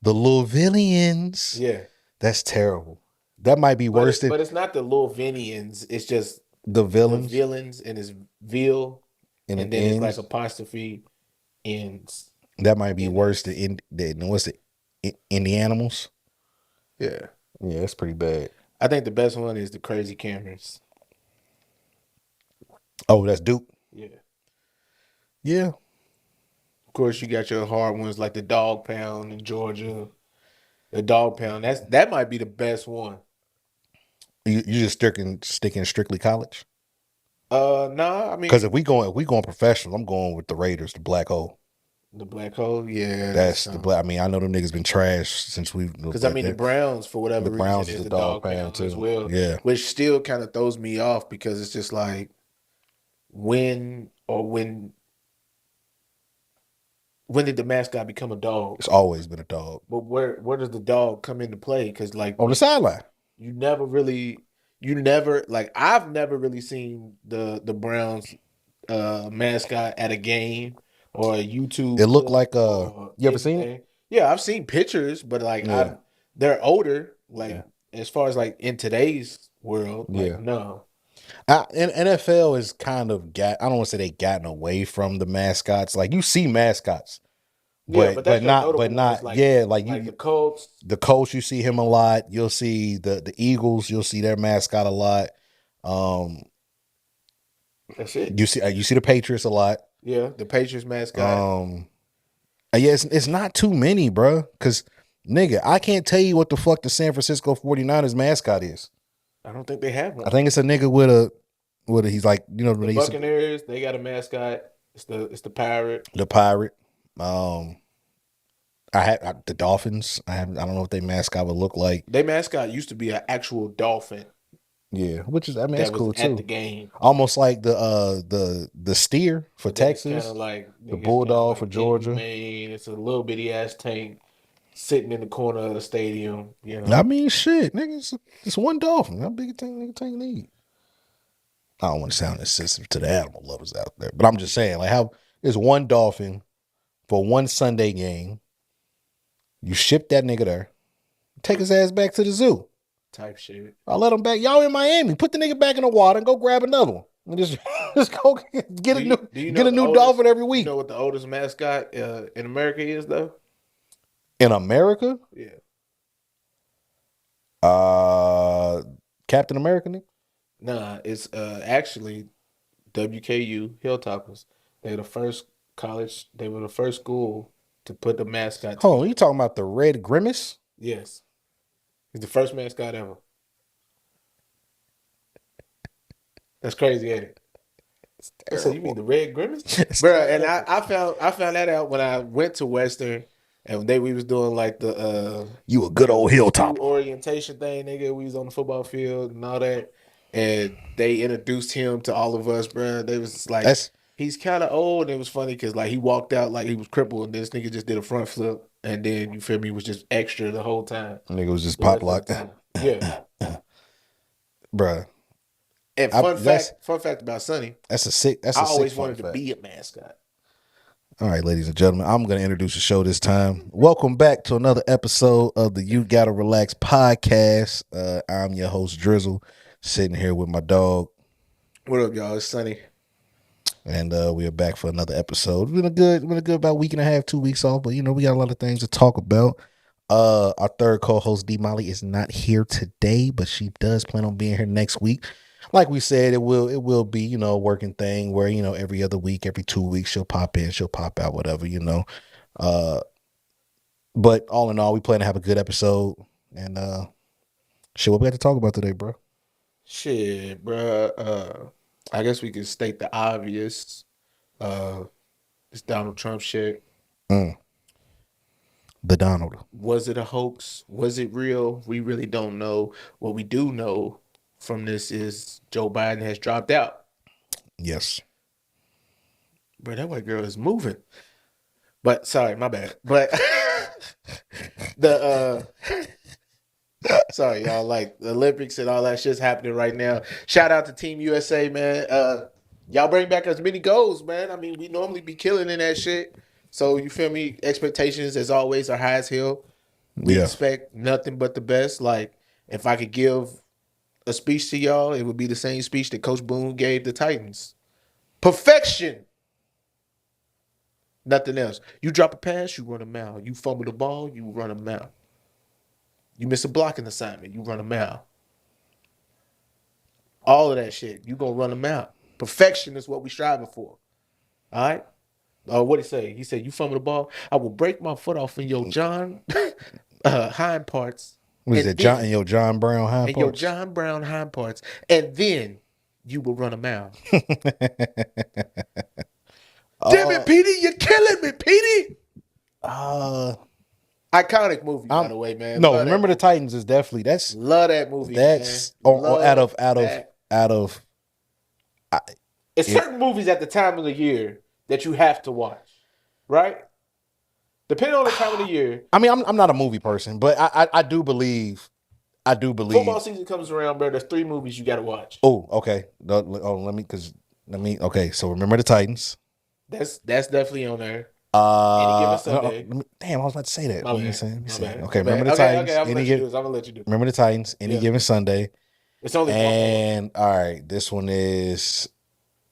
The Louisvillians. Yeah. That's terrible. That might be worse than But it's not the Louisvillians. It's just the the villains villains and it's Ville, and it and then it's like ends. apostrophe ends That might be in worse ends. than what's it? In the animals. Yeah. Yeah, that's pretty bad. I think the best one is the Crazy Cameras. Oh, that's Duke. Yeah. Yeah, Of course, you got your hard ones like the Dog Pound in Georgia. The Dog Pound. That might be the best one. you just sticking strictly college. Nah, I Because mean if we going professional, I'm going with the Raiders, the Black Hole. the Black Hole. Yeah, that's That's the black. I mean, I know them niggas been trash since we, because I but mean the Browns for the whatever reason Browns is is the the dog Dog pound Pound as too. well, Yeah, which still kind of throws me off because it's just like when did the mascot become a dog? it's always been a dog But where does the dog come into play? Because like on the sideline. you never really you never like I've never really seen the Browns mascot at a game or a It YouTube looked clip like or you ever seen it? anything. Yeah, I've seen pictures, but like Yeah, they're older. yeah, Like as far as like in today's world, like yeah. no. And NFL is kind of I don't want to say they gotten away from the mascots. Like you see mascots, Yeah, but that's your but notable ones not yeah. Like like the you Colts. the Colts, you see him a lot. You'll see the Eagles, you'll see their mascot a lot. Um, That's it. you see the Patriots a lot. Yeah, the Patriots mascot. Um, yeah, it's not too many, bro. Cause nigga, I can't tell you what the fuck the San Francisco 49ers mascot is. I don't think they have I one. think it's a nigga with a he's like, you know, when The they used to Buccaneers, they got a mascot. It's the Pirate. the pirate. Um, the Dolphins. I don't know what their mascot would look like. Their mascot used to be an actual dolphin Yeah, which is I mean that's that was cool at the too. game. Almost like the steer for But then it's kind of Texas, like the nigga, it's kind of bulldog for like Georgia. inhumane. It's a little bitty ass tank sitting in the corner of the stadium. You I know, mean, shit, nigga, it's one dolphin. How big a tank nigga tank need? I don't want to sound insensitive to the animal lovers out there, but I'm just saying, like, how is one dolphin for one Sunday game? You ship that nigga there, take his ass back to the zoo. type shit. I'll let him back. Y'all in Miami, put the nigga back in the water and go grab another one. And just just go get Do a you new do you know get a what the new oldest? dolphin every You week. know what the oldest mascot in America is though? In America, Yeah. uh, Captain America, nigga. Nah, it's actually WKU Hilltoppers. They're the first college. They were the first school to put the mascot Hold on, you together. talking about the Red Grimace? Yes, he's the first mascot ever. That's crazy, ain't it? It's I said, you mean terrible. the Red Grimace, It's bro? And terrible. I found that out when I went to Western, and we was doing like You a good old the school hilltopper. orientation thing, nigga. We was on the football field and all that, and they introduced him to all of us, bro. They was like, That's he's kind of old. And it was funny because like he walked out like he was crippled, and this nigga just did a front flip, and then you feel me was just extra the whole time, nigga was just the pop rest of lock, the time. Yeah. bruh. And fun fact about Sonny, That's a sick. That's I a sick always fun wanted to fact. be a mascot. All right, ladies and gentlemen, I'm going to introduce the show this time. Welcome back to another episode of the You Gotta Relax podcast. I'm your host Drizzle, sitting here with my dog, What up, y'all? It's Sonny. and we are back for another episode. Been a good about week and a half, 2 weeks off, but you know we got a lot of things to talk about. Our third co-host D Molly is not here today, but she does plan on being here next week. Like we said, it will be, you know, a working thing where, you know, every other week, every 2 weeks, she'll pop in, she'll pop out, whatever, you know. But all in all, we plan to have a good episode. And shit, what we got to talk about today, bro? Shit, bruh. I guess we could state the obvious. This Donald Trump shit. The Donald. Was it a hoax? Was it real? We really don't know. What we do know from this is Joe Biden has dropped out. Yes. Bro, that white girl is moving. But sorry, my bad. But the sorry, y'all, like the Olympics and all that shit's happening right now. Shout out to Team USA, man. Y'all bring back as many goals, man. I mean, we normally be killing in that shit. So you feel me? Expectations as always are high as hell. We Yeah. expect nothing but the best. Like, if I could give a speech to y'all, it would be the same speech that Coach Boone gave the Titans. Perfection. Nothing else. You drop a pass, you run a mile. You fumble the ball, you run a mile. You miss a blocking assignment, you run a mile. All of that shit, you gonna run a mile. Perfection is what we striving for. All right. What did he say? He said, "You fumble the ball, I will break my foot off in your hind parts, What is and that? John then and your John Brown hind and your parts? John Brown hind parts, and then you will run a mile." Damn it, Petey, you're killing me, Petey. uh, Iconic movie, by I'm the way, man. no. Love that Remember the movie. Titans is definitely Love that movie, man. that's or out Love of that. It's it, certain movies at the time of the year that you have to watch, right? Depending on the time of the year. I mean, I'm not a movie person, but I do believe. Football season comes around, bro. There's 3 movies you got to watch. Oh, okay. Okay. So remember the Titans. That's definitely on there. Any given Sunday. Damn, I was about to say that. My What you bad. saying? My bad. Okay, My remember bad. the Titans. Okay, I'm gonna let you do it. Remember the Titans. Any Yeah. given Sunday. It's only one more. And all right, this one is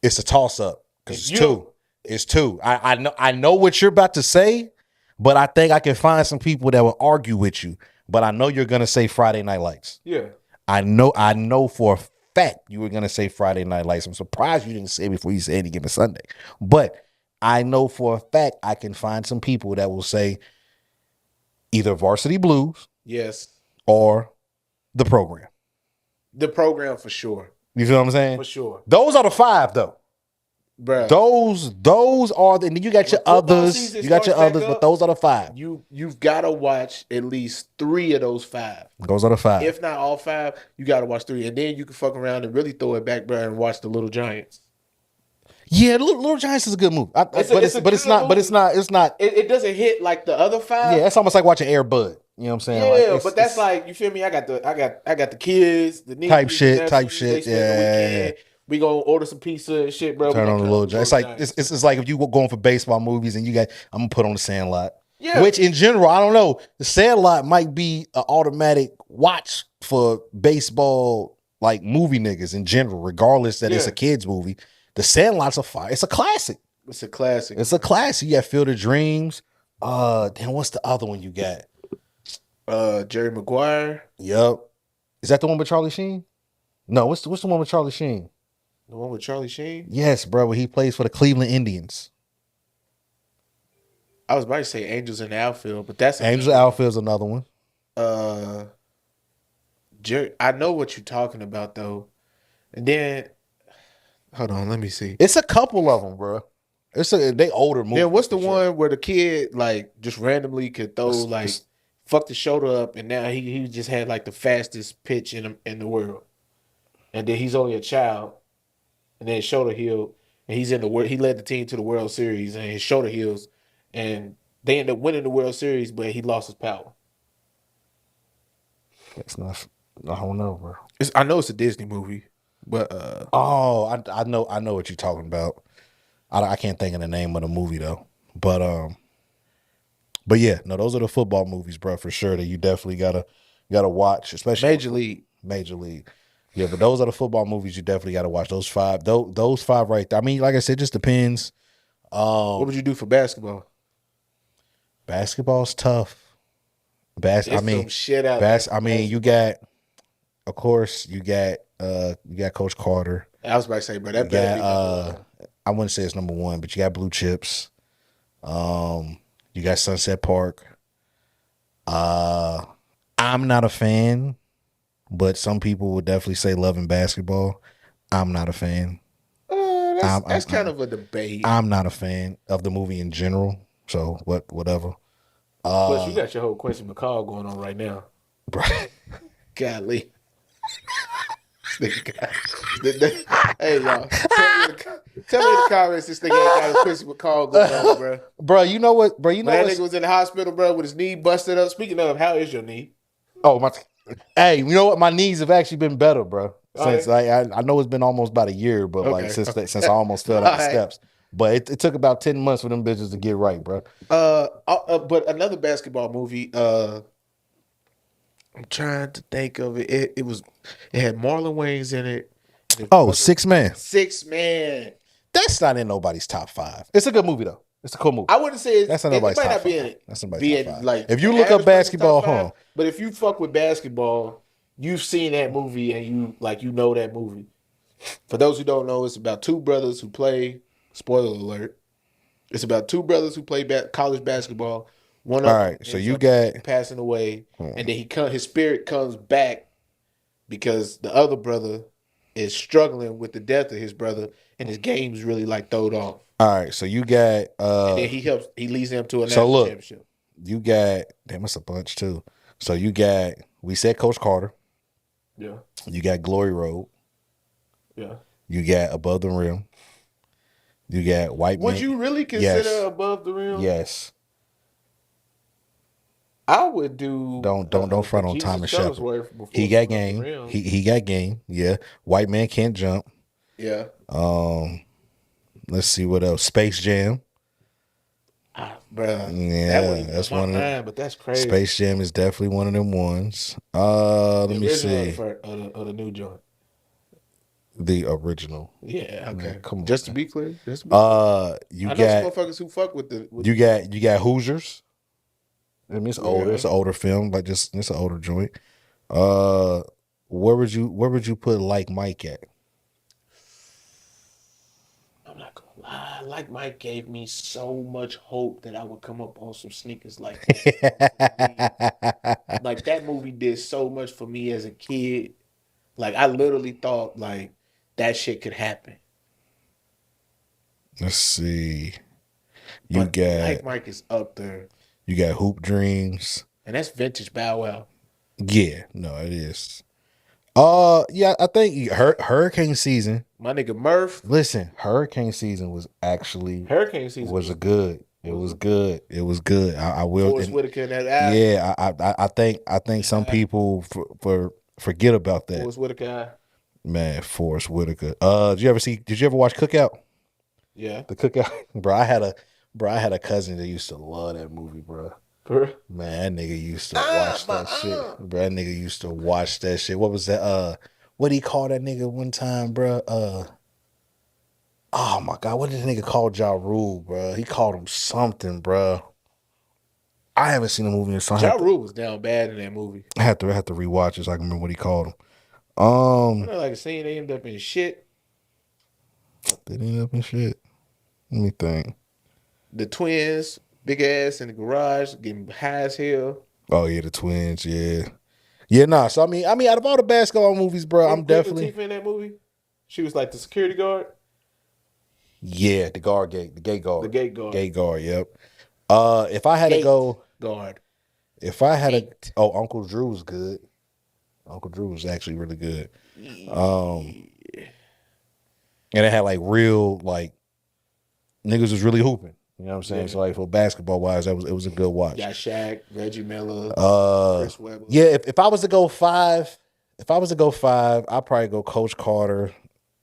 it's a toss up because it's two. It's two. I know what you're about to say, but I think I can find some people that will argue with you. But I know you're gonna say Friday Night Lights. Yeah. I know for a fact you were gonna say Friday Night Lights. I'm surprised you didn't say it before you said Any Given Sunday. But I know for a fact I can find some people that will say either Varsity Blues, yes, or The Program. The Program for sure. You feel what I'm saying? For sure. Those are the 5 though. Bruh. Those are and then you got your others. You got your others, but those are the 5. You've got to watch at least 3 of those 5. Those are the 5. If not all 5, you got to watch 3, and then you can fuck around and really throw it back, bro, and watch The Little Giants. Yeah, Little Giants is a good movie, but it's not. It doesn't hit like the other 5. Yeah, it's almost like watching Air Bud. You know what I'm saying? Yeah, but that's like, you feel me? I got the kids, the type shit. Yeah. We gonna order some pizza and shit, bro. Turn on the Little Giants. It's like if you were going for baseball movies and I'm gonna put on the Sandlot. Yeah. Which in general, I don't know. The Sandlot might be an automatic watch for baseball like movie niggas in general, regardless that it's a kids movie. The Sandlot's a fire. It's a classic. It's a classic. You got Field of Dreams. Damn, what's the other one you got? Jerry Maguire. Yep. Is that the one with Charlie Sheen? No, what's the one with Charlie Sheen? The one with Charlie Sheen? Yes, bro. Where he plays for the Cleveland Indians. I was about to say Angels in the Outfield, but that's Angels in the Outfield's another one. Jerry, I know what you're talking about though. And then, hold on, let me see. It's a couple of them, bro. They older movies. Then what's the one where the kid like just randomly could throw fuck the shoulder up, and now he just had like the fastest pitch in the world, and then he's only a child, and then his shoulder healed, and he led the team to the World Series, and his shoulder heals, and they end up winning the World Series, but he lost his power. That's not. I don't know, bro. I know it's a Disney movie, but I know what you're talking about. I can't think of the name of the movie though, but yeah, no, those are the football movies, bro, for sure that you definitely gotta watch, especially Major League. Yeah, but those are the football movies you definitely gotta watch. Those 5 right there. I mean, like I said, it just depends. What would you do for basketball? Basketball's tough. Shit out you got, of course, you got Coach Carter. I was about to say, bro, that better be number 1. I wouldn't say it's number 1, but you got Blue Chips. You got Sunset Park. I'm not a fan, but some people would definitely say Love and Basketball. I'm not a fan. That's kind of a debate. I'm not a fan of the movie in general. So whatever. Plus, you got your whole Quincy McCall going on right now. Right. Golly. Hey, y'all. Tell me in the comments this nigga ain't got a Quincy McCall going on, bro. Bro, you know what? Bro, that nigga was in the hospital, bro, with his knee busted up. Speaking of, how is your knee? Oh, hey, you know what? My knees have actually been better, bro. Since I know it's been almost about a year, but since I almost fell out the steps. But it took about 10 months for them bitches to get right, bro. But another basketball movie, I'm trying to think of it. It had Marlon Wayans in it. And his Oh, brother, 6 Man. 6 Man. That's not in nobody's top 5. It's a good movie though. It's a cool movie. I wouldn't say That's not it nobody's might top not be in 5. it. That's nobody's top Being 5. like If you the look up average person's basketball, top five, but if you fuck with basketball, you've seen that movie and you know that movie. For those who don't know, it's about two brothers who play. Spoiler alert! It's about two brothers who play college basketball. One all of them right. So ends you up got passing away, and then his spirit comes back because the other brother is struggling with the death of his brother, and his game's really like throwed off. all right. So you got And then he leads them to a so national look, championship. you got damn it's a bunch too. So you got we said Coach Carter. Yeah, You got Glory Road. yeah. You got Above the Rim. You got White Would Man. you really consider Yes. Above the Rim? Yes. I would do Don't the front on Jesus Thomas Shepard. Shuttlesworth before He got Above the game. Rim. He got game. Yeah. White Man Can't Jump. Yeah. Let's see what else. Space Jam. Bruh, that Yeah, wouldn't that's on my one of them. mind, but that's crazy. Space Jam is definitely one of them ones. The Let me original see. or the new joint. The original. Yeah, okay. Man, come on. Just to Man. be clear, You I know got some motherfuckers who fuck with the. you got Hoosiers. I mean, it's older. Yeah. It's an older film, but just it's an older joint. Uh, where would you put Like Mike at? I'm not gonna lie. Like Mike gave me so much hope that I would come up on some sneakers like that. Like that movie did so much for me as a kid. Like I literally thought like that shit could happen. Let's see. You But got Like Mike is up there. you got Hoop Dreams. And that's vintage Bow Wow. Yeah, no, it is. Yeah, I think Hurricane Season. My nigga Murph. Listen, Hurricane Season was actually Hurricane Season was a good. It was good. It was good. I will. Forrest And Whitaker in that eye. yeah, I think some people forget about that. Forrest Whitaker. Man, Forrest Whitaker. Did you ever watch Cookout? Yeah. The Cookout, bro. I had a cousin that used to love that movie, bro. Man, that nigga used to watch that shit. Bro, that nigga used to watch that shit. What was that? What did he call that nigga one time, bro? Oh my god, what did the nigga call Ja Rule, bro? He called him something, bro. I haven't seen the movie in so Ja Rule was down bad in that movie. I have to rewatch it so I can remember what he called him. I know, like a scene they ended up in shit. They ended up in shit. Let me think. The twins, big ass in the garage, getting high as hell. Oh yeah, the twins, yeah. Yeah, nah. So I mean, out of all the basketball movies, bro, I'm definitely Latifah in that movie. She was like the security guard. yeah, the gate guard, The gate guard. gate guard. Yep. If I had to Gate go, guard. if I had to, Uncle Drew was good. Uncle Drew was actually really good. And it had like real like niggas was really hooping. You know what I'm saying? Yeah. So like for basketball wise, it was a good watch. Got Shaq, Reggie Miller, Chris Webber. Yeah, if I was to go five, I'd probably go Coach Carter,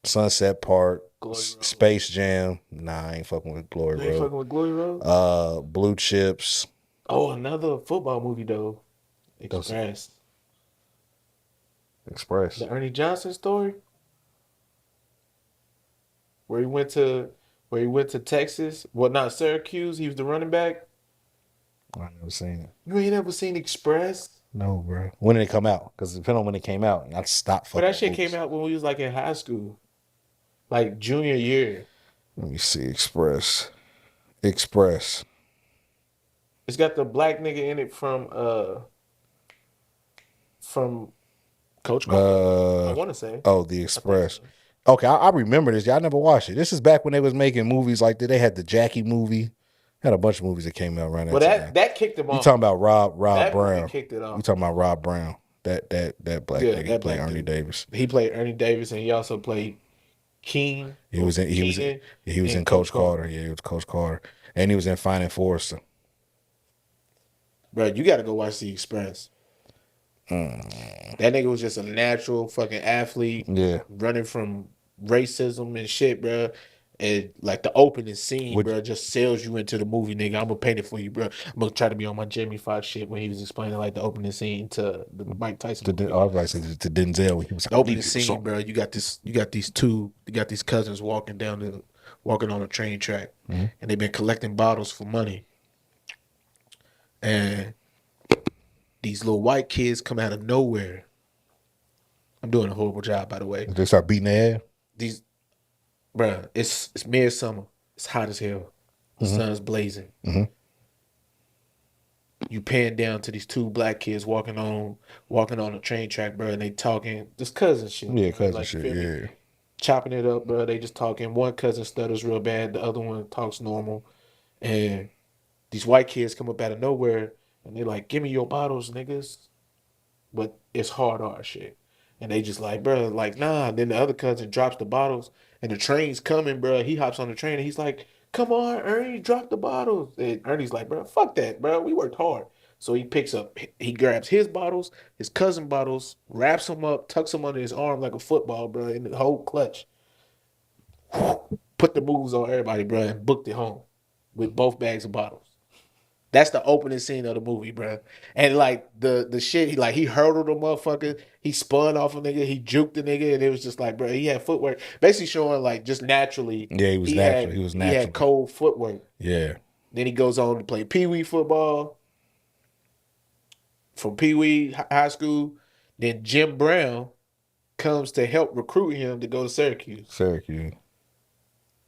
Sunset Park, Space Jam. Nah, I ain't fucking with Glory You ain't Road. fucking with Glory Road? Blue Chips. Oh, another football movie though. Express. The Ernie Johnson story. Where he went to Texas. Well, not Syracuse. He was the running back. I never seen it. You ain't ever seen Express? No, bro. When did it come out? Because depending on when it came out, I stopped fucking. But that shit movies. came out when we was like in high school. Like junior year. Let me see. Express. Express. It's got the black nigga in it from Coach Carter. I want to say. Oh, The Express. Okay, I remember this. Yeah, I never watched it. This is back when they was making movies like that. They had the Jackie movie. Had a bunch of movies that came out around that time. That kicked him off. You talking about Rob that Brown? Kicked it off. You talking about Rob Brown? That black nigga. He played Ernie Davis. He played Ernie Davis, and he also played King. He was in Coach Carter. Yeah, he was Coach Carter, and he was in Finding Forrester. Bro, you got to go watch The Express. That nigga was just a natural fucking athlete. Yeah, running from racism and shit, bro. And like the opening scene, bro, just sells you into the movie, nigga. I'm gonna paint it for you, bro. I'm gonna try to be on my Jamie Foxx shit when he was explaining like the opening scene to the Mike Tyson movie. I was about to say to Denzel when he was The like, opening scene, bro. You got these cousins walking on a train track, and they've been collecting bottles for money, and these little white kids come out of nowhere. I'm doing a horrible job, by the way. They start beating their ass. These, bro, it's midsummer. It's hot as hell. The sun's blazing. You pan down to these two black kids walking on a train track, bro, and they talking just cousin shit. Yeah, cousin like, shit. Yeah, chopping it up, bro. They just talking. One cousin stutters real bad. The other one talks normal, and these white kids come up out of nowhere, and they like, "Give me your bottles, niggas." But it's hard R shit. And they just like, bro, like, nah. And then the other cousin drops the bottles and the train's coming, bro. He hops on the train and he's like, come on, Ernie, drop the bottles. And Ernie's like, bro, fuck that, bro. We worked hard. So he grabs his bottles, his cousin bottles, wraps them up, tucks them under his arm like a football, bro, in the whole clutch. Put the moves on everybody, bro, and booked it home with both bags of bottles. That's the opening scene of the movie, bro. And like the shit, he hurdled the motherfucker. He spun off a nigga. He juked the nigga, and it was just like, bro, he had footwork, basically showing like just naturally. Yeah, he was natural. He was natural. He had cold footwork. Yeah. Then he goes on to play Pee Wee football from Pee Wee High School. Then Jim Brown comes to help recruit him to go to Syracuse.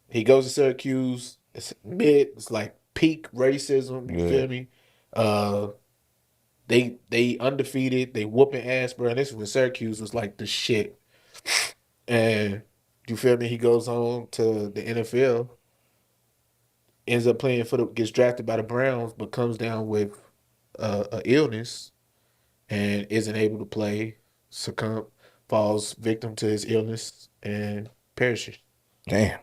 He goes to Syracuse. It's like peak racism. You feel me? They undefeated. They whooping ass, bro. And this is when Syracuse was like the shit. And you feel me? He goes on to the NFL. Ends up playing gets drafted by the Browns, but comes down with a illness and isn't able to play. Falls victim to his illness and perishes. Damn.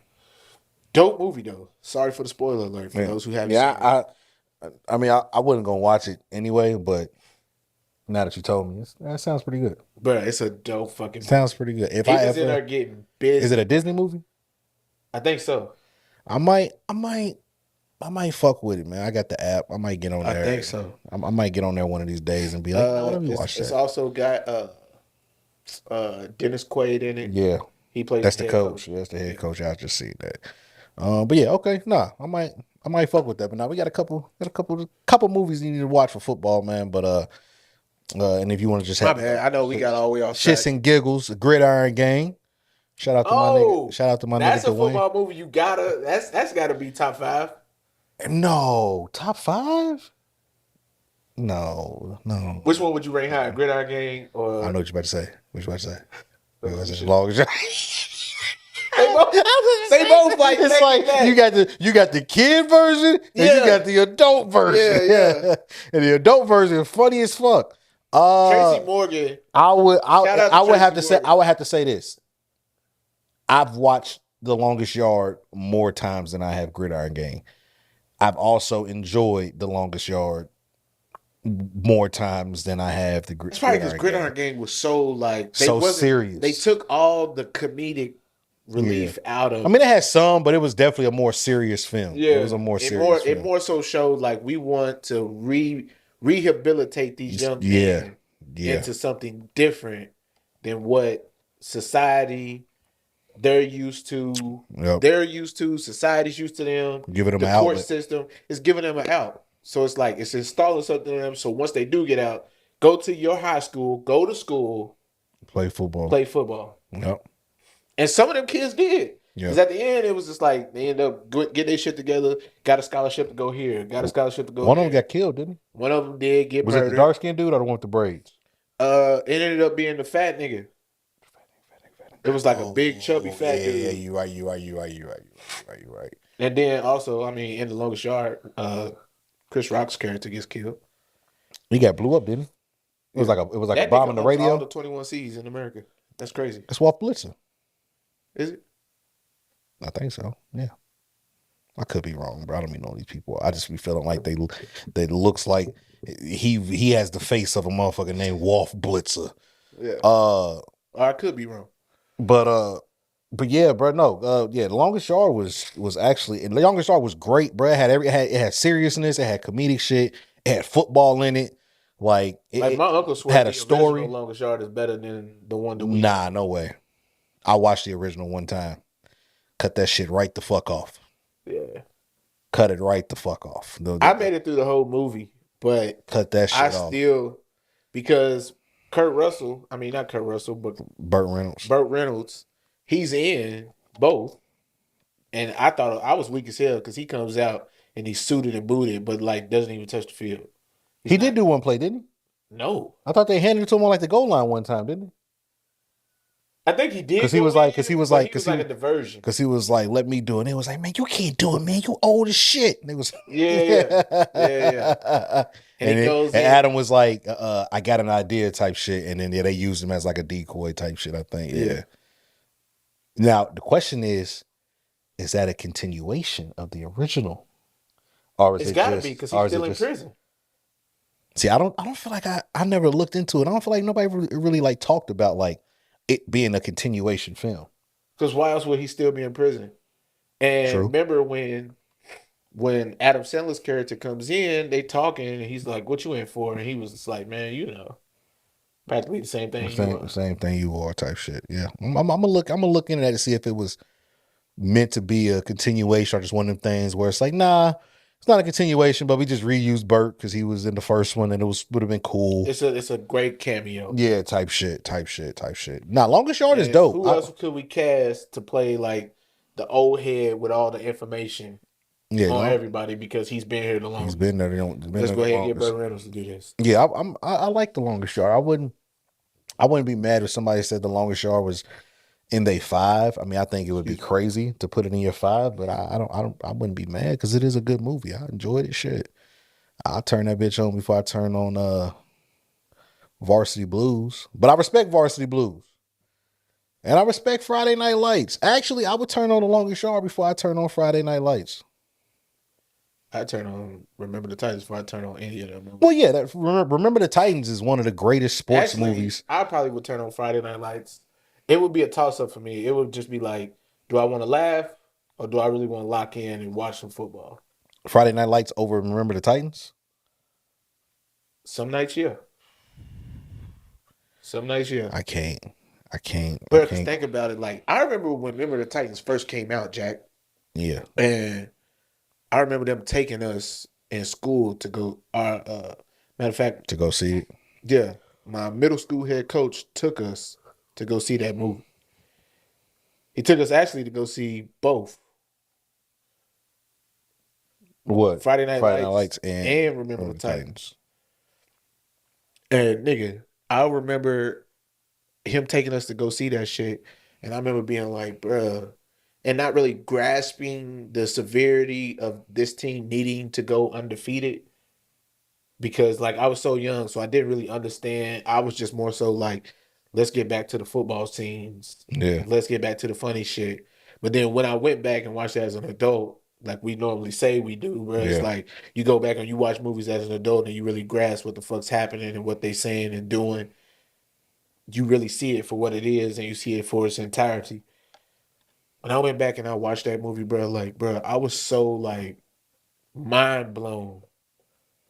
Dope movie though. Sorry for the spoiler alert for those who haven't seen it. I mean, I wasn't gonna watch it anyway, but now that you told me, that sounds pretty good. Bro, it's a dope fucking movie. Sounds pretty good. If I ever getting busy. Is it a Disney movie? I think so. I might fuck with it, man. I got the app. I might get on there. I think so. I might get on there one of these days and be like, let me watch that. It's also got Dennis Quaid in it. Yeah. He plays That's the coach. That's the head coach. I just see that. But yeah, okay. Nah, I might fuck with that. But now we got a couple movies you need to watch for football, man. But and if you want to just have, my bad. I know we got all the way off shits and giggles, a Gridiron Gang. Shout out to my nigga. Shout out to my nigga. That's a football movie. You gotta. That's got to be top 5. No, top 5. No. Which one would you rank higher, Gridiron Gang or? I know what you're about to say. Long as they both like it's like you got the kid version and you got the adult version. Yeah. And the adult version is funny as fuck. Tracy Morgan. I would have to say this. I've watched The Longest Yard more times than I have Gridiron Gang. I've also enjoyed The Longest Yard more times than I have the Gridiron Gang. It's probably because Gridiron Gang was so like so serious. They took all the comedic relief out of. I mean, it had some, but it was definitely a more serious film. Yeah, it was a more serious film. It more so showed like we want to rehabilitate these young men into something different than what society they're used to. Yep. They're used to. Society's used to them. Giving them the court system is giving them an out. So it's like it's installing something in them. So once they do get out, go to your high school, go to school, play football. Yep. And some of them kids did. Because at the end, it was just like they ended up getting their shit together, got a scholarship to go here, got a scholarship to go One of them got killed, didn't he? One of them did get murdered. Was it the dark-skinned dude or the one with the braids? It ended up being the fat nigga. It was like a big, chubby, fat dude. Yeah, you right. And then also, I mean, in The Longest Yard, Chris Rock's character gets killed. He got blew up, didn't he? It was like a bomb in the radio. All the 21 C's in America. That's crazy. That's Wolf Blitzer. Is it? I think so. Yeah. I could be wrong, bro. I don't even know these people. I just be feeling like they looks like he has the face of a motherfucker named Wolf Blitzer. Yeah. I could be wrong. But But yeah, bro, no, yeah, The Longest Yard was actually, and The Longest Yard was great, bro. It had seriousness, it had comedic shit, it had football in it, like Like it my uncle swear had a the original story. Longest Yard is better than the one that we Nah, have. no way. I watched the original one time. Cut that shit right the fuck off. Yeah. Cut it right the fuck off. I made it through the whole movie, but Cut that I shit off. still because Kurt Russell, I mean not Kurt Russell, but Burt Reynolds. Burt Reynolds, he's in both. And I thought I was weak as hell because he comes out and he's suited and booted, but like doesn't even touch the field. He's He did not. do one play, didn't he? No, I thought they handed it to him on like the goal line one time, didn't he? I think he did Because he go was like, in, but he was like a diversion. because he was like, let me do it. And it was like, man, you can't do it, man. You old as shit. And it was, Yeah, yeah, yeah, yeah. And he and goes in. Adam was like, I got an idea type shit. And then yeah, they used him as like a decoy type shit, I think. Yeah. Now the question is that a continuation of the original, or is It's it got to be just, because he's or is still it in just? prison. See, I don't feel like I never looked into it. I don't feel like nobody really like talked about like it being a continuation film. Because why else would he still be in prison? And True. remember when Adam Sandler's character comes in, they talking, and he's like, "What you in for?" And he was just like, "Man, you know, practically the same thing you are." Same thing you are type shit. Yeah, I'm gonna look. I'm gonna look into that to see if it was meant to be a continuation or just one of them things where it's like, nah, it's not a continuation, but we just reused Burt because he was in the first one and it would have been cool. It's a great cameo. Yeah, type shit. Now, Longest Yard is And dope. who else could we cast to play like the old head with all the information Yeah, on no, everybody because he's been here the he's longest? been there. Let's There go the ahead and get longest. Burt Reynolds to do this. Yeah, I like the Longest Yard. I wouldn't be mad if somebody said the Longest Yard was in their 5. I mean, I think it would be crazy to put it in your 5, but I wouldn't be mad because it is a good movie. I enjoyed it. Shit, I'll turn that bitch on before I turn on Varsity Blues. But I respect Varsity Blues. And I respect Friday Night Lights. Actually, I would turn on The Longest Yard before I turn on Friday Night Lights. I turn on Remember the Titans before I turn on any of them. Well, yeah, Remember the Titans is one of the greatest sports movies. I probably would turn on Friday Night Lights. It would be a toss up for me. It would just be like, do I want to laugh or do I really want to lock in and watch some football? Friday Night Lights over Remember the Titans? Some nights, yeah. Some nights, yeah. I can't. But think about it. Like, I remember when Remember the Titans first came out, Jack. Yeah. And I remember them taking us in school to go. Matter of fact, To go see it. yeah, my middle school head coach took us to go see that movie. He took us actually to go see both What? Friday Night Lights and Remember the Titans. And nigga, I remember him taking us to go see that shit, and I remember being like, bruh, and not really grasping the severity of this team needing to go undefeated because like I was so young, so I didn't really understand. I was just more so like, let's get back to the football scenes. Yeah. Let's get back to the funny shit. But then when I went back and watched it as an adult, like we normally say we do, where it's like you go back and you watch movies as an adult and you really grasp what the fuck's happening and what they saying and doing. You really see it for what it is and you see it for its entirety. When I went back and I watched that movie, bro, like, bro, I was so like mind blown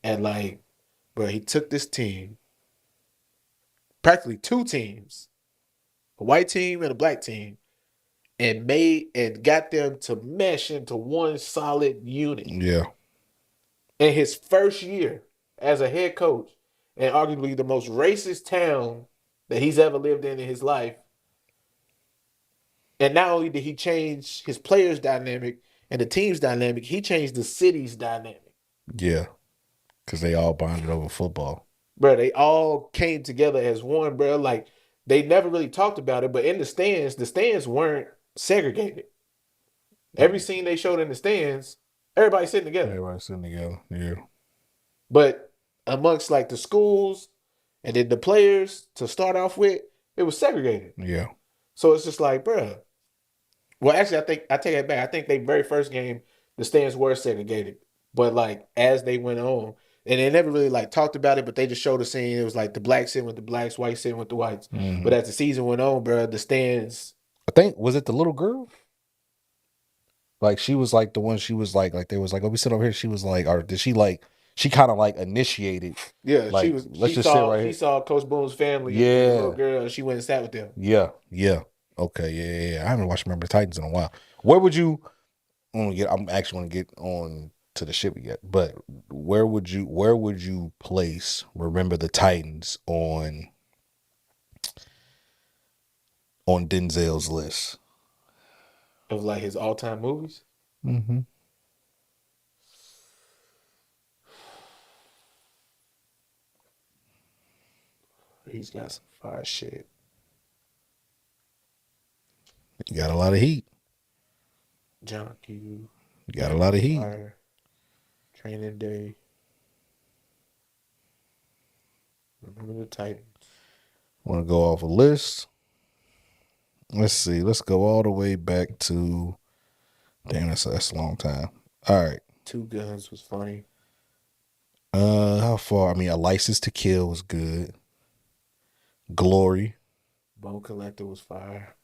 at like, bro, he took this team, practically 2 teams, a white team and a black team, and got them to mesh into one solid unit. Yeah. In his first year as a head coach, and arguably the most racist town that he's ever lived in his life. And not only did he change his players' dynamic and the team's dynamic, he changed the city's dynamic. Yeah. Because they all bonded over football. Bro, they all came together as one, bro. Like, they never really talked about it, but in the stands weren't segregated. Every scene they showed in the stands, everybody sitting together. Yeah. But amongst like the schools and then the players to start off with, it was segregated. Yeah. So it's just like, bro. Well, actually, I take it back. I think they very first game, the stands were segregated. But like as they went on, and they never really like talked about it, but they just showed the scene. It was like the blacks sitting with the blacks, whites sitting with the whites. Mm-hmm. But as the season went on, bro, the stands I think was it the little girl? Like she was like the one. She was like they was like, oh, we sit over here. She was like, or did she like? She kind of like initiated. Yeah, she Like was. let's just sit right She here. saw Coach Boone's family and the little Yeah, girl, and she went and sat with them. yeah. Okay, yeah. I haven't watched Remember the Titans in a while. Where would you? I'm actually want to get on to the shit we get, but where would you place Remember the Titans on Denzel's list? Of like his all time movies. Mm-hmm. He's got some fire shit. You got a lot of heat. John Q. You got a lot of heat. Fire. Training Day. Remember the Titans. Want to go off a list? Let's see. Let's go all the way back to. Damn, that's a long time. All right. Two Guns was funny. How far? I mean, A License to Kill was good. Glory. Bone Collector was fire.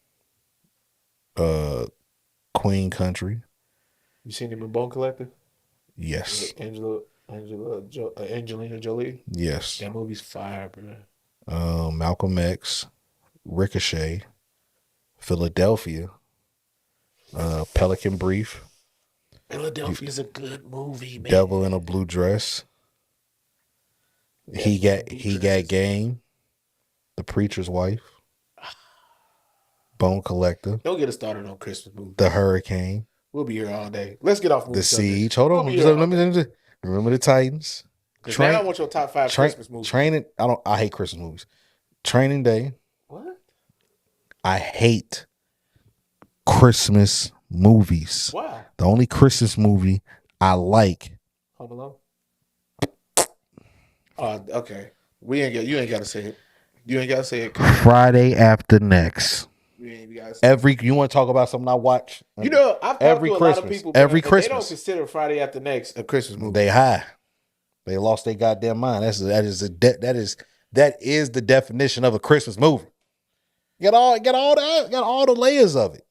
Queen Country. You seen him in Bone Collector? Yes. Angelina Jolie. Yes. That movie's fire, bro. Malcolm X. Ricochet. Philadelphia. Pelican Brief. Philadelphia's a good movie, man. Devil in a Blue Dress. He got Game. The Preacher's Wife. Bone Collector. Don't get us started on Christmas movies. The Hurricane. We'll be here all day. Let's get off movie The subject. Siege. Hold on. Let me Remember the Titans. Now I want your top 5 Christmas movies. Training. I hate Christmas movies. Training Day. What? I hate Christmas movies. Why? The only Christmas movie I like. Home Alone. Oh, okay. You ain't gotta say it. You ain't gotta say it. Friday After Next. You want to talk about something I watch? You know, I've talked to a lot of people. Every Christmas. They don't consider Friday After Next a Christmas movie. They high. They lost their goddamn mind. That is the definition of a Christmas movie. Got all the layers of it.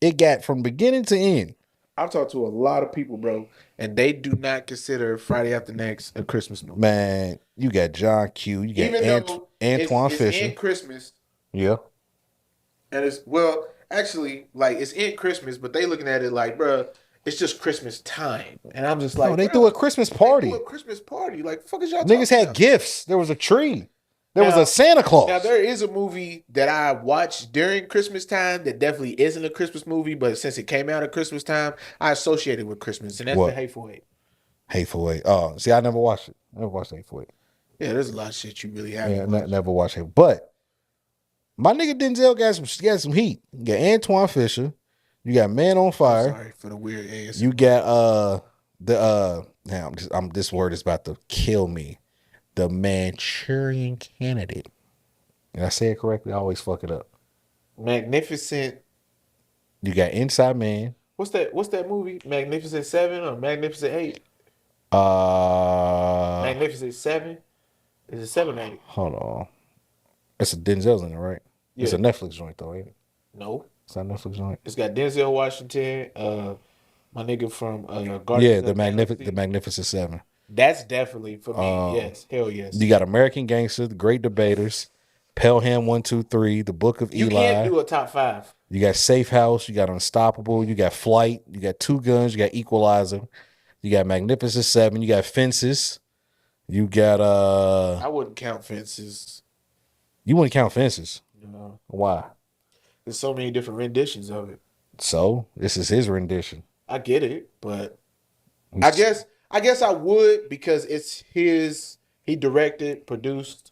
It got from beginning to end. I've talked to a lot of people, bro, and they do not consider Friday After Next a Christmas movie. Man, you got John Q. You got Antoine Fisher. It's in Christmas. Yeah. And it's it's in Christmas, but they looking at it like, bro, it's just Christmas time. And I'm just like, no, they threw a Christmas party. Like, fuck is y'all Niggas had gifts. There was a tree. There was a Santa Claus. Now, there is a movie that I watched during Christmas time that definitely isn't a Christmas movie, but since it came out at Christmas time, I associate it with Christmas, and that's The Hateful Eight. Hateful Eight. Oh, see, I never watched it. I never watched Hateful Eight. Yeah, there's a lot of shit you really haven't watched. Never watched it. But my nigga Denzel got some heat. You got Antoine Fisher. You got Man on Fire. I'm sorry for the weird ass. You got this word is about to kill me. The Manchurian Candidate. Did I say it correctly? I always fuck it up. Magnificent. You got Inside Man. What's that movie? Magnificent Seven or Magnificent Eight? Magnificent Seven. Is it 7 or 8? Hold on. It's a Denzel's in it, right? Yeah. It's a Netflix joint though, ain't it? No. It's not a Netflix joint. It's got Denzel Washington, my nigga from Guardians. Yeah, the Magnificent Seven. That's definitely for me. Yes, hell yes. You got American Gangster, The Great Debaters, Pelham 1, 2, 3, The Book of Eli. You can't do a top 5. You got Safe House. You got Unstoppable. You got Flight. You got Two Guns. You got Equalizer. You got Magnificent Seven. You got Fences. You got I wouldn't count Fences. You wouldn't count Fences? No. Why? There's so many different renditions of it. So this is his rendition. I get it, but I guess I would because it's his. He directed, produced.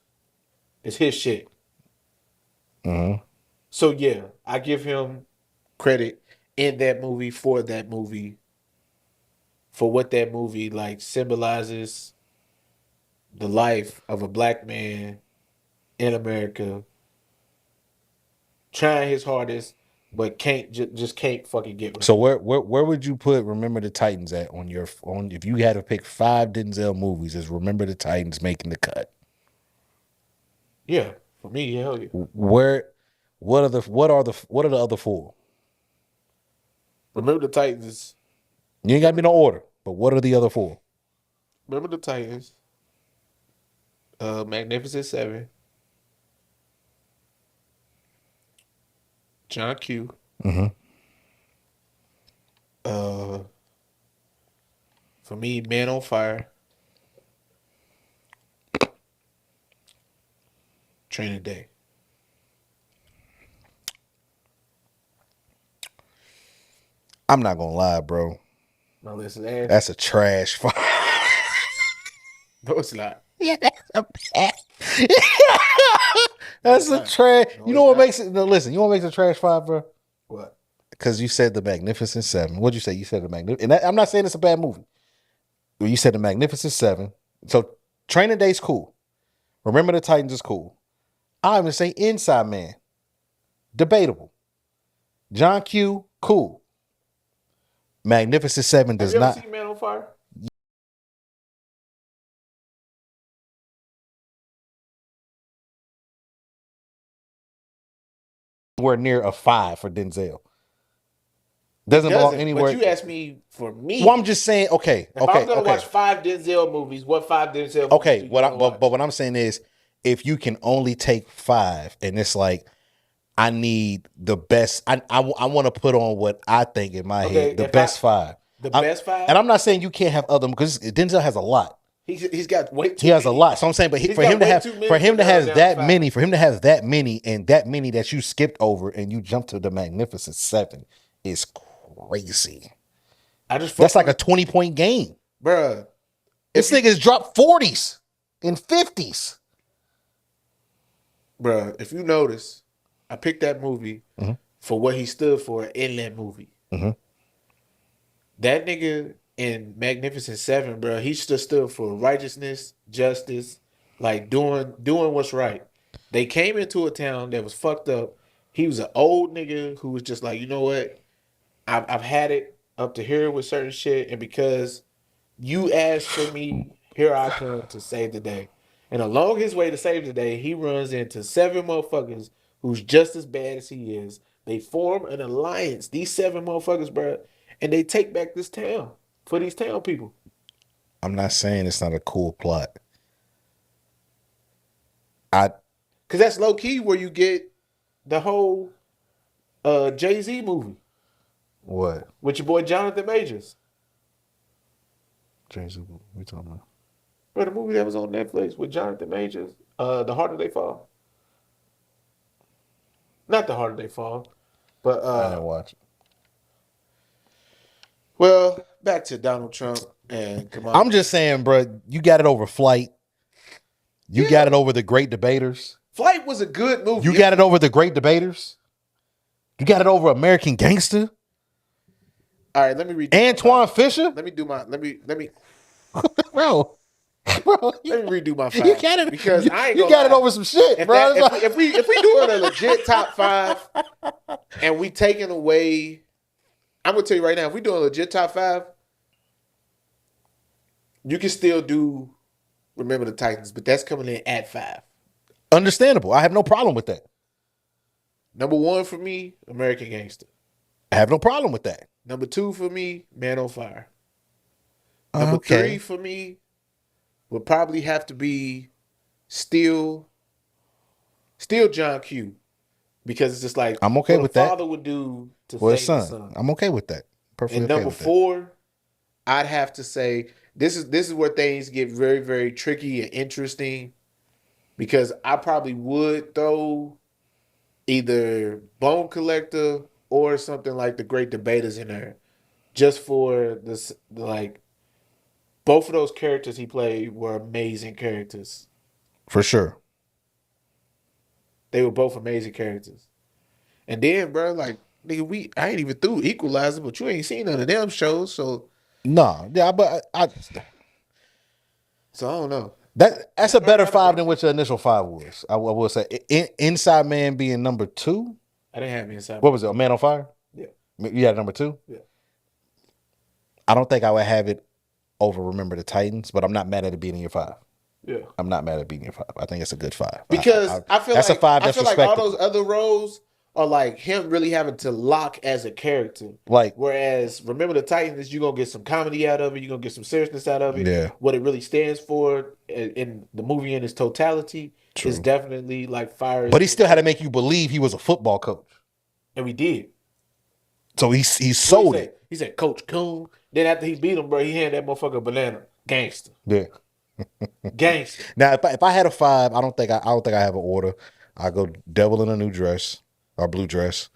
It's his shit. Mm-hmm. So yeah, I give him credit in that movie for what that movie like symbolizes the life of a black man in America trying his hardest but just can't fucking get right. So where would you put Remember the Titans at on if you had to pick 5 Denzel movies, is Remember the Titans making the cut? Yeah, for me, hell yeah. Where What are the other four? Remember the Titans. You ain't got to be no order, but what are the other four? Remember the Titans. Magnificent Seven. John Q. Mm-hmm. For me, Man on Fire. Training Day. I'm not gonna lie, bro. My list is ass. That's a trash fire. No, it's not. Yeah, that's a bad. That's a not. trash. No, You know what not. makes it? No, listen. You know what makes it a trash fire, bro? What? Because you said the Magnificent Seven. What'd you say? You said the Magnificent. And I'm not saying it's a bad movie. You said the Magnificent Seven. So Training Day's cool. Remember the Titans is cool. I even say Inside Man. Debatable. John Q. Cool. Magnificent Seven does Have you not. ever seen Man on Fire? Anywhere near a 5 for Denzel. Doesn't belong anywhere. But you asked me for me. Well, I'm just saying. Okay. If I was gonna watch 5 Denzel movies, what 5 Denzel movies? Okay. But what I'm saying is, if you can only take 5, and it's like, I need the best. I want to put on what I think in my head the best 5. Best 5. And I'm not saying you can't have other, because Denzel has a lot. He's got way too. He has a lot. So I'm saying, but for him to have that many, and that many that you skipped over and you jumped to the Magnificent Seven is crazy. That's like a 20-point game, bruh. This nigga's dropped 40s and 50s, bruh. If you notice, I picked that movie for what he stood for in that movie. Mm-hmm. That nigga in Magnificent Seven, bro, he stood for righteousness, justice, like doing what's right. They came into a town that was fucked up. He was an old nigga who was just like, you know what? I've had it up to here with certain shit, and because you asked for me, here I come to save the day. And along his way to save the day, he runs into 7 motherfuckers who's just as bad as he is. They form an alliance, these 7 motherfuckers, bro, and they take back this town for these town people. I'm not saying it's not a cool plot. Because that's low key where you get the whole Jay-Z movie. What? With your boy Jonathan Majors. Jay-Z, what you talking about? Bro, the movie that was on Netflix with Jonathan Majors, The Harder They Fall. Not The Harder They Fall, but I didn't watch it. Well, back to Donald Trump and Kamala. I'm just saying, bro, you got it over Flight. You got it over The Great Debaters. Flight was a good movie. You got it over The Great Debaters. You got it over American Gangster. All right, let me read. Antoine Fisher. Let me. Bro. Let me redo my 5. You got it because I ain't. You got it over some shit, bro. If we doing a legit top 5, and we taking away, I'm gonna tell you right now, if we doing a legit top 5, you can still do Remember the Titans, but that's coming in at 5. Understandable. I have no problem with that. Number 1 for me, American Gangster. I have no problem with that. Number 2 for me, Man on Fire. Number 3 for me would probably have to be still John Q. Because it's just like I'm okay with that. Father would do to save his son. I'm okay with that. Perfectly and number 4, I'd have to say this is where things get very, very tricky and interesting. Because I probably would throw either Bone Collector or something like The Great Debaters in there. Just for this, like, both of those characters he played were amazing characters. For sure. They were both amazing characters. And then, bro, like, nigga, I ain't even through Equalizer, but you ain't seen none of them shows, so. No, yeah, but So I don't know. That's a better 5 than what your initial 5 was. I will say. Inside Man being number 2. I didn't have Inside Man. What was it? A Man on Fire? Yeah. You had number 2? Yeah. I don't think I would have it over Remember the Titans, but I'm not mad at it being in your 5. Yeah. I'm not mad at it being in your 5. I think it's a good 5. Because I feel that's like a 5 I that's feel like all those other roles are like him really having to lock as a character. Like, Whereas Remember the Titans, you're gonna get some comedy out of it, you're gonna get some seriousness out of it. yeah, What it really stands for in the movie in its totality is true. definitely like fire. But he still had to make you believe he was a football coach. And we did. So he What he sold say? it. He said, Coach Coon. Then after he beat him, bro, he handed that motherfucker a banana. Gangster. Yeah. Gangster. Now, if I had a 5, I don't think I have an order. I go Devil in a New Dress or Blue Dress.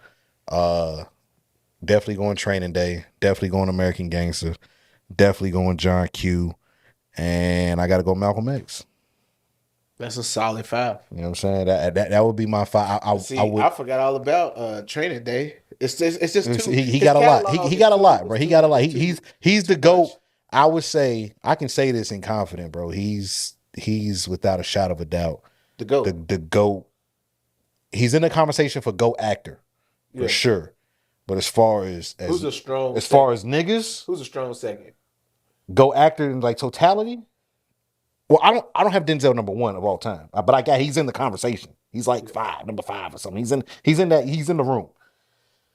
Definitely going Training Day. Definitely going American Gangster. Definitely going John Q. And I got to go Malcolm X. That's a solid 5. You know what I'm saying? That would be my 5. See, I would. I forgot all about Training Day. It's just too. He His got a lot. catalog He is got a too- lot, is bro. He too- got a lot. is too- He's the too GOAT. much. I would say I can say this in confidence, bro. He's without a shadow of a doubt The GOAT. the GOAT. He's in the conversation for GOAT actor for Yeah. sure. But as far Who's a strong as far as niggas, Who's a strong second? GOAT actor in like totality. Well, I don't have Denzel number 1 of all time, but I got he's in the conversation. He's like number 5 or something. He's in the room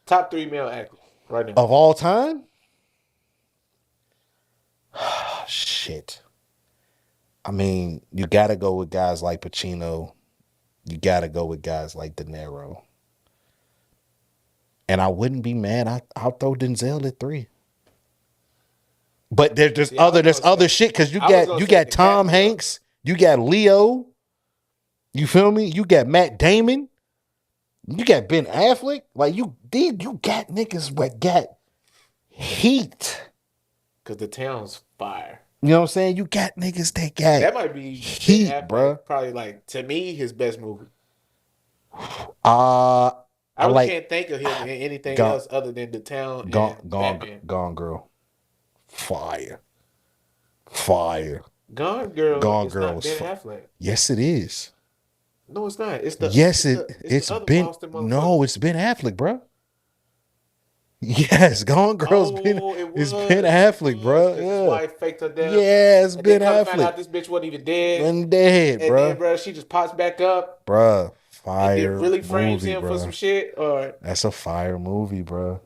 Top 3 male actors right now. of all time. Shit. I mean, you got to go with guys like Pacino. You got to go with guys like De Niro. And I wouldn't be mad. I'll throw Denzel at 3. But there's See, I was gonna other say- shit because you I was gonna say got Tom DiCaprio. Hanks, you got Leo. You feel me? You got Matt Damon. You got Ben Affleck. Like you got niggas what got heat. Because the town's fire. You know what I'm saying? You got niggas that got That might be heat, Ben Affleck, bruh. Probably like to me his best movie. I really like can't think of him in anything Gone- else other than the town and Gone Batman. Girl. Fire. Gone Girl. Gone It's Girl not was Ben fire. Affleck. Yes, it is. No, it's not. It's the Yes, it's the other been Boston motherfucker. no, it's Ben Affleck, bro. Yes, Gone Girl's Ben Affleck, bro. His Yeah, wife faked her death. yeah, it's And Ben then found out Affleck. this bitch wasn't even dead. Been dead, And bro. then, bro, she just pops back up. Bruh, And fire then really frames movie, him bro. for some shit. Or That's a fire movie, bro.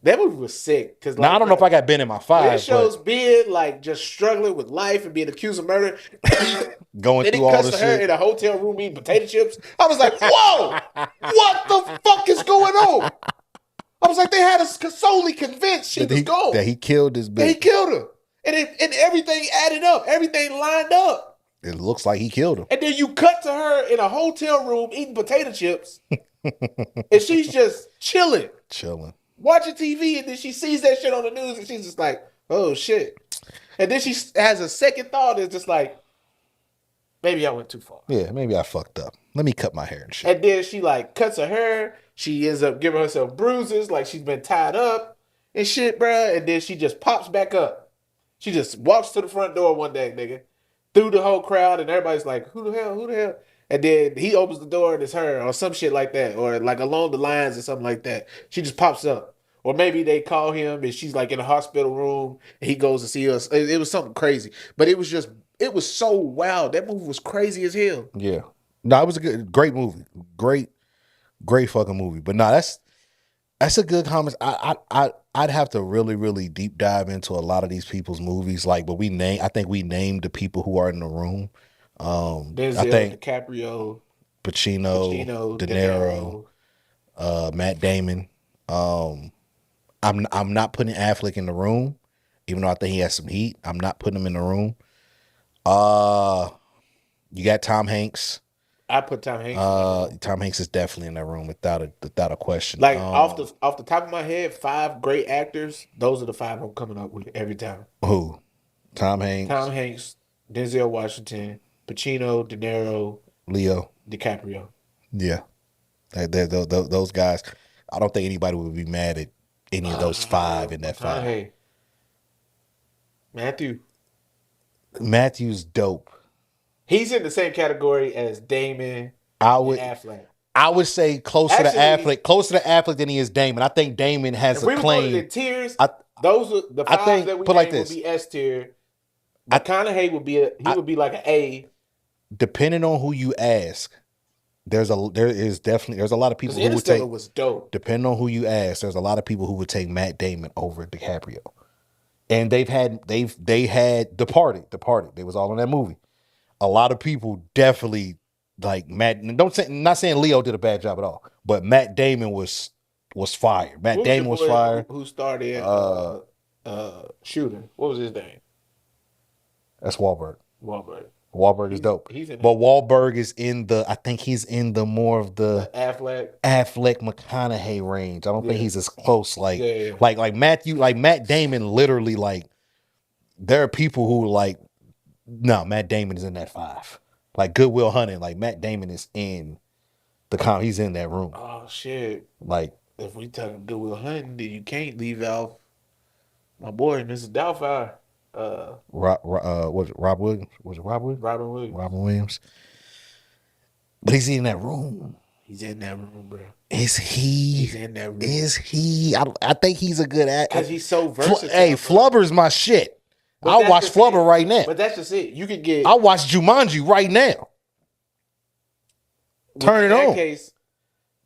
that movie was sick. Cause Now I don't know if I got Ben in my it 5, shows but Ben like just struggling with life and being accused of murder. going Then he through all cuts this to her shit. in a hotel room eating potato chips. I was like, whoa, what the fuck is going on? I was like, they had us solely convinced she was gone. That he killed this That he bitch. killed her. And everything added up. Everything lined up. It looks like he killed him. And then you cut to her in a hotel room eating potato chips. And she's just chilling, Chilling. watching TV. And then she sees that shit on the news and she's just like, oh shit. And then she has a second thought. It's just like, maybe I went too far. Yeah, maybe I fucked up. Let me cut my hair and shit. And then she like cuts her hair. She ends up giving herself bruises like she's been tied up and shit, bruh. And then she just pops back up. She just walks to the front door one day, nigga, through the whole crowd, and everybody's like, who the hell? Who the hell? And then he opens the door and it's her or some shit like that, or like along the lines or something like that. She just pops up. Or maybe they call him and she's like in a hospital room and he goes to see us. It was something crazy. But it was so wild. That movie was crazy as hell. Yeah. No, it was a great movie. Great fucking movie. But no, that's a good comment. I'd have to really, really deep dive into a lot of these people's movies. Like, but I think we named the people who are in the room. Denzel, I think DiCaprio, Pacino, De Niro, Matt Damon. I'm not putting Affleck in the room, even though I think he has some heat. I'm not putting him in the room. You got Tom Hanks. I put Tom Hanks. Tom Hanks is definitely in that room without a question. Like off the top of my head, 5 great actors. Those are the 5 I'm coming up with every time. Who? Tom Hanks. Tom Hanks, Denzel Washington, Pacino, De Niro, Leo. DiCaprio. Yeah. Those guys. I don't think anybody would be mad at any of those 5 in that 5. Hey, Matthew's dope. He's in the same category as Damon I and would Affleck. I would say closer Actually, to Affleck than he is Damon. I think Damon has If a we were claim. putting it in tiers, I- those are the I 5 think- that we put like named would this. be S tier. McConaughey would be would be like an A. Depending on who you ask, There's a lot of Because people who would Interstellar take, was dope. depending on who you ask, there's a lot of people who would take Matt Damon over DiCaprio. And they had Departed. They was all in that movie. A lot of people definitely like Matt. Not saying Leo did a bad job at all, but Matt Damon was fire. Matt What was your Damon was boy fire. who started Shooter? What was his name? That's Wahlberg. Wahlberg. Wahlberg is dope. He's in But Wahlberg is in the, I think he's in the more of the Affleck McConaughey range. I don't think he's as close. Like, Yeah. like Matt Damon literally, like, there are people who like, no, Matt Damon is in that 5. Like Good Will Hunting, like Matt Damon is in he's in that room. Oh shit. Like, if we talking Good Will Hunting, then you can't leave out my boy, Mrs. Doubtfire. was it Rob Williams? Was it Rob Williams? Robin Williams. Robin Williams. But he's in that room. He's in that room, bro. Is he? He's in that room. Is he? I think he's a good actor. Because he's so versatile. Hey, Flubber's my shit. I'll watch Flubber right now. But that's just it. You could get. I'll watch Jumanji right now. Turn it on. In that case,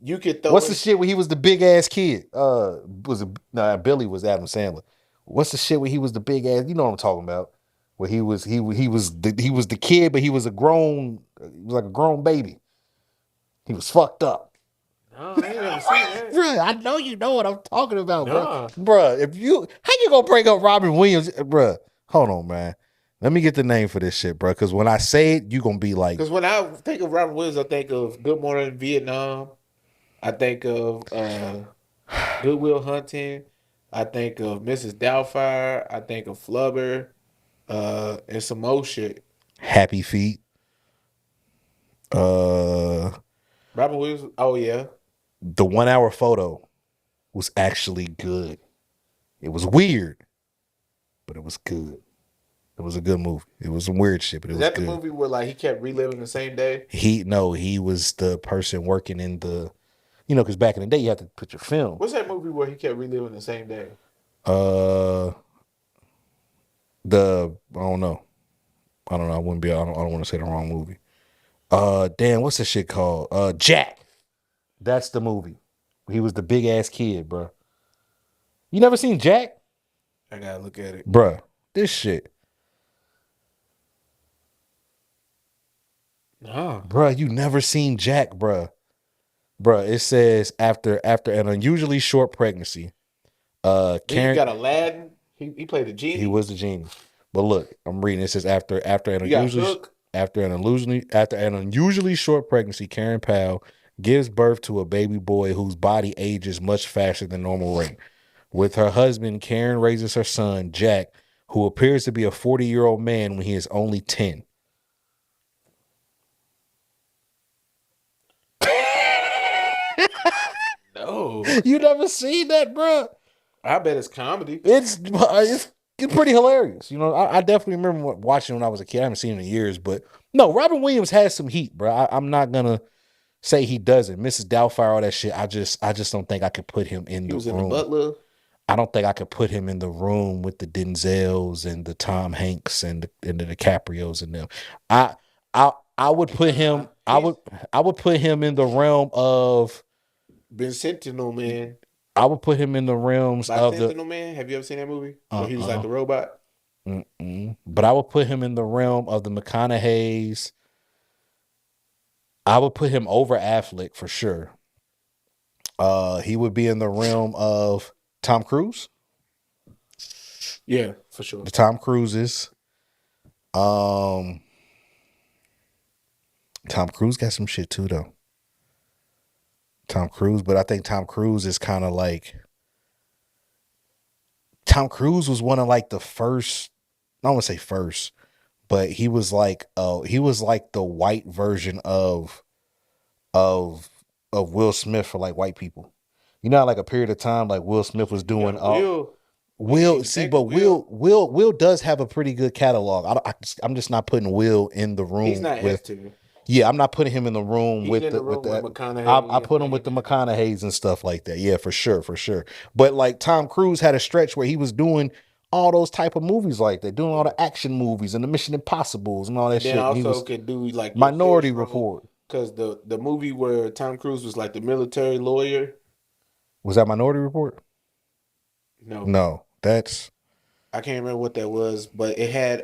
you could throw. What's the shit where he was the big ass kid? Billy was Adam Sandler. What's the shit where he was the big ass? You know what I'm talking about? Where he was the kid, but he was like a grown baby. He was fucked up. No, I ain't never seen that. Bro, I know you know what I'm talking about, bro. How you gonna bring up Robin Williams, bro? Hold on, man. Let me get the name for this shit, bro. Because when I say it, you gonna be like. Because when I think of Robin Williams, I think of Good Morning Vietnam. I think of Good Will Hunting. I think of Mrs. Doubtfire. I think of Flubber, and some more shit. Happy Feet. Robin Williams. Oh yeah. The 1 Hour Photo was actually good. It was weird, but it was good. It was a good movie. It was some weird shit, but it was good. Is that the movie where like he kept reliving the same day? He was the person working in the, because back in the day you had to put your film. What's that movie where he kept reliving the same day? I don't know. I don't want to say the wrong movie. Damn, what's the shit called? Jack. That's the movie. He was the big ass kid, bro. You never seen Jack? I gotta look at it, bro. This shit. No, bro, you never seen Jack, bro. Bro, it says after an unusually short pregnancy, Karen, he got Aladdin. He played the genie. He was the genie. But look, I'm reading. It says after an unusually short pregnancy, Karen Powell gives birth to a baby boy whose body ages much faster than normal rate. With her husband, Karen raises her son, Jack, who appears to be a 40-year-old man when he is only 10. No. You never seen that, bro? I bet it's comedy. It's pretty hilarious. I definitely remember watching when I was a kid. I haven't seen it in years, but no, Robin Williams has some heat, bro. I'm not gonna say he doesn't. Mrs. Doubtfire, all that shit. I just don't think I could put him in the room. In the Butler. I don't think I could put him in the room with the Denzels and the Tom Hanks and the DiCaprios and them. I would put him. I would put him in the realm of Bicentennial Man. I would put him in the realms of the Bicentennial Man. Have you ever seen that movie? Where he was like the robot. But I would put him in the realm of the McConaughey's. I would put him over Affleck for sure. He would be in the realm of Tom Cruise. Yeah, for sure. The Tom Cruises. Tom Cruise got some shit too, though. Tom Cruise, but I think Tom Cruise is kind of like. Tom Cruise was one of like the first. I don't want to say first, but he was like the white version of Will Smith for like white people. You know, like a period of time, like Will Smith was doing. Will does have a pretty good catalog. I'm just not putting Will in the room. He's not with. Yeah, I'm not putting him in the room with McConaughey. I put him with the McConaughey's and stuff like that. Yeah, for sure. But like Tom Cruise had a stretch where he was doing all those type of movies like that, doing all the action movies and the Mission Impossibles and all that shit. Also could do like Minority Report. Because the movie where Tom Cruise was like the military lawyer. Was that Minority Report? No, No, that's I can't remember what that was, but it had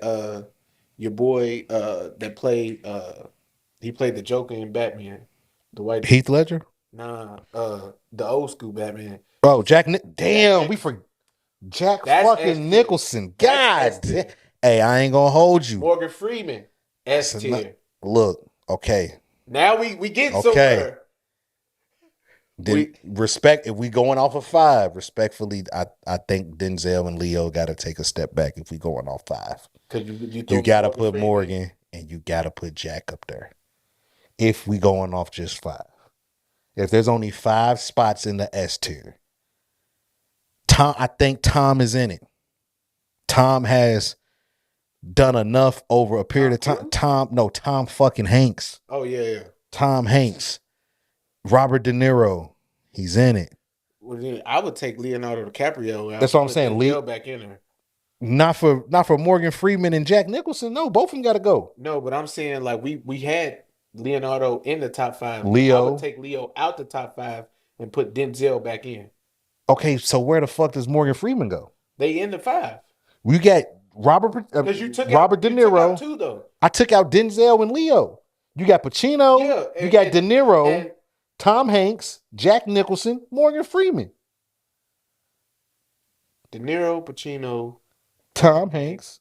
your boy that played he played the Joker in Batman, the white dude. Heath Ledger. Nah, the old school Batman. Oh, Jack damn, we Nicholson. forgot Jack That's S fucking tier. Nicholson. That's S God, tier. hey, I ain't gonna hold you. Morgan Freeman, That's S enough. tier. Look, okay, Now we getting okay. somewhere. Then We respect. If we going off of five, respectfully, I think Denzel and Leo got to take a step back. If we going off five, Cause you you throw got to Morgan put Freeman. Morgan and you got to put Jack up there. If we going off just five, if there's only 5 spots in the S tier, I think Tom is in it. Tom has done enough over a period Tom of time. Cruise? Tom fucking Hanks. Oh yeah. Tom Hanks. Robert De Niro. He's in it. Well, then I would take Leonardo DiCaprio out That's and what I'm put saying. Denzel back in there. Not for Morgan Freeman and Jack Nicholson. No, both of them got to go. No, but I'm saying like we had Leonardo in the top five. I would Leo. take Leo out the top five and put Denzel back in. Okay, so where the fuck does Morgan Freeman go? They in the five We got Robert because Robert De you took out Niro. two though. I took out Denzel and Leo. You got Pacino. Yeah, You got De Niro. and Tom Hanks. Jack Nicholson. Morgan Freeman. De Niro, Pacino, Tom Hanks.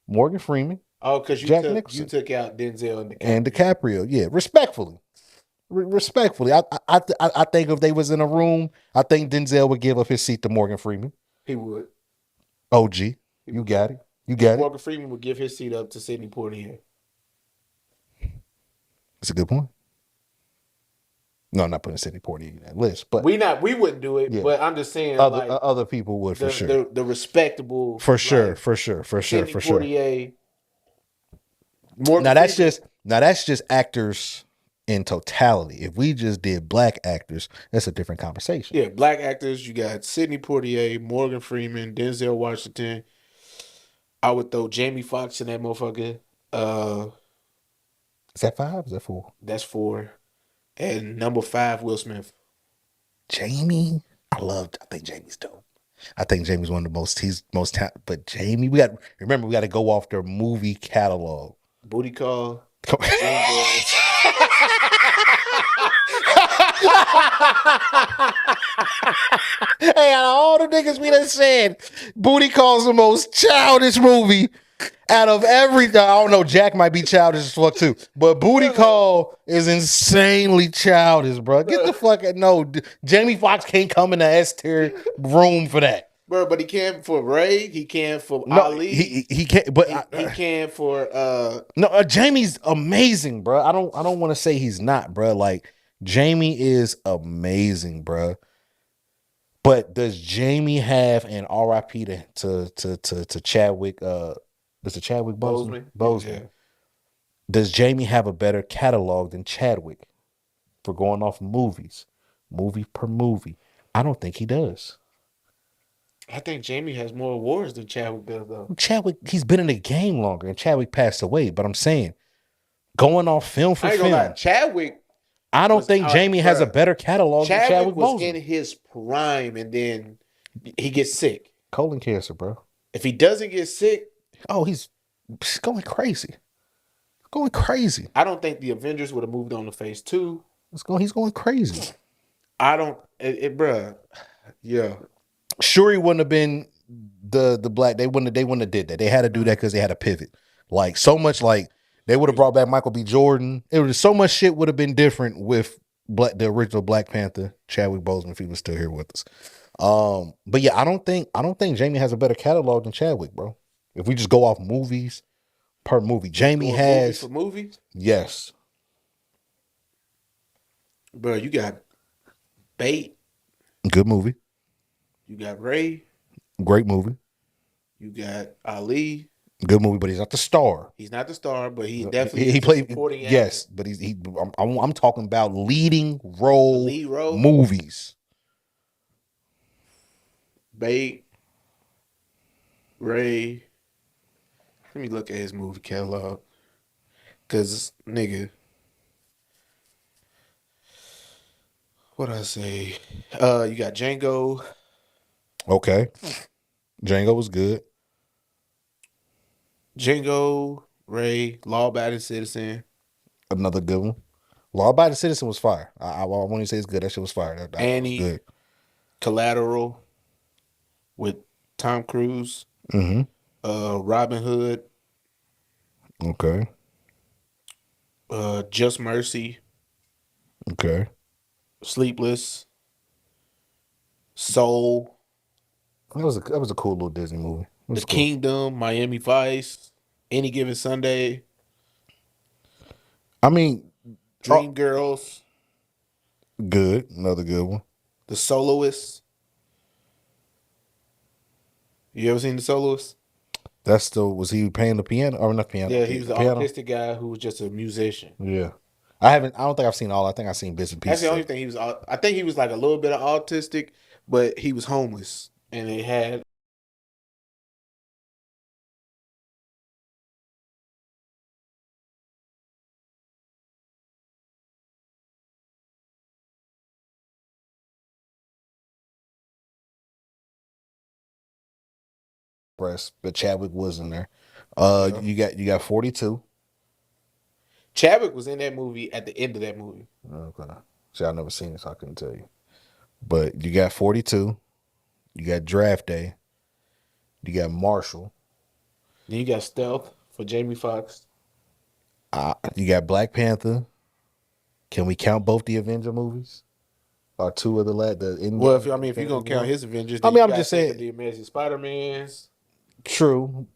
Morgan Freeman. oh, because Jack you Nicholson. took out Denzel and DiCaprio. And DiCaprio. Yeah, respectfully. Respectfully, I think if they was in a room, I think Denzel would give up his seat to Morgan Freeman. He would. OG, you got it. You got it. Morgan Freeman would give his seat up to Sidney Poitier. That's a good point. No, I'm not putting Sidney Poitier in that list, but We wouldn't do it, yeah, but I'm just saying like other people would for sure. the respectable For sure, like, for sure, for sure, Sidney for sure. Poitier. Morgan Now that's Freeman. just actors in totality. If we just did black actors, that's a different conversation. Yeah, black actors. You got Sidney Poitier, Morgan Freeman, Denzel Washington. I would throw Jamie Foxx in that motherfucker. Is that 5? Is that 4? That's 4. And number 5, Will Smith. Jamie, I think Jamie's dope. I think Jamie's one of the most. He's most. But Jamie, we got to go off their movie catalog. Booty Call. Hey, out of all the niggas we done said, Booty Call's the most childish movie out of everything. I don't know, Jack might be childish as fuck too, but Booty Call is insanely childish, bro. Get the fuck out. No, Jamie Foxx can't come in the S tier room for that. Bro, but he can for Ray. He can for No, Ali. he can't. But he can for no, Jamie's amazing, bro. I don't want to say he's not, bro. Like Jamie is amazing, bro. But does Jamie have an RIP to Chadwick? Is it Chadwick Boseman? Boseman. Yeah. Does Jamie have a better catalog than Chadwick for going off movies, movie per movie? I don't think he does. I think Jamie has more awards than Chadwick does, though. Chadwick, he's been in the game longer, and Chadwick passed away. But I'm saying, going off film for I ain't gonna lie, film, Chadwick. I don't think Jamie has a better catalog than Chadwick was Boseman. in his prime, and then he gets sick. Colon cancer, bro. If he doesn't get sick, oh, he's going crazy. Going crazy. I don't think the Avengers would have moved on to phase 2. He's going crazy. I don't, bruh. Yeah. Shuri wouldn't have been the black. They wouldn't have did that. They had to do that because they had to pivot. Like so much. Like they would have brought back Michael B. Jordan. It was so much shit would have been different with the original Black Panther, Chadwick Boseman, if he was still here with us. But yeah, I don't think Jamie has a better catalog than Chadwick, bro. If we just go off movies per movie, Jamie has movie for movies. Yes, bro. You got Bait. Good movie. You got Ray. Great movie. You got Ali. Good movie, but he's not the star. He's not the star, but he definitely he played supporting yes, actor. But I'm talking about leading role movies. Bait. Ray. Let me look at his movie catalog. Cause nigga, What I say? You got Django, Okay, Django was good. Django, Ray, Law Abiding Citizen, Another good one. Law Abiding Citizen was fire. I want to say it's good. That shit was fire. That was Annie, good. Collateral with Tom Cruise, Mm-hmm. Robin Hood, Okay. Just Mercy, Okay. Sleepless, Soul, That was a cool little Disney movie. It The was cool. Kingdom, Miami Vice, Any Given Sunday, I mean, oh, Dreamgirls, good. Another good one. The Soloist. You ever seen The Soloist? That's still was he playing the piano or not piano? Yeah, he was an Piano. autistic guy who was just a musician. Yeah. I haven't. I don't think I've seen all. I think I've seen bits and That's the pieces only of it. thing he was. I think he was like a little bit of autistic, but he was homeless, and they had Press, but Chadwick was in there. yeah. You got 42. Chadwick was in that movie at the end of that movie. Okay. See, I've never seen it, so I couldn't tell you. But you got 42. You got Draft Day. You got Marshall. Then you got Stealth for Jamie Foxx. You got Black Panther. Can we count both the Avenger movies? Or two of the Well, Endgame and if you're gonna Infinity count War? his Avengers, I then mean, you I'm gotta just think of saying. the Amazing Spider-Mans. True.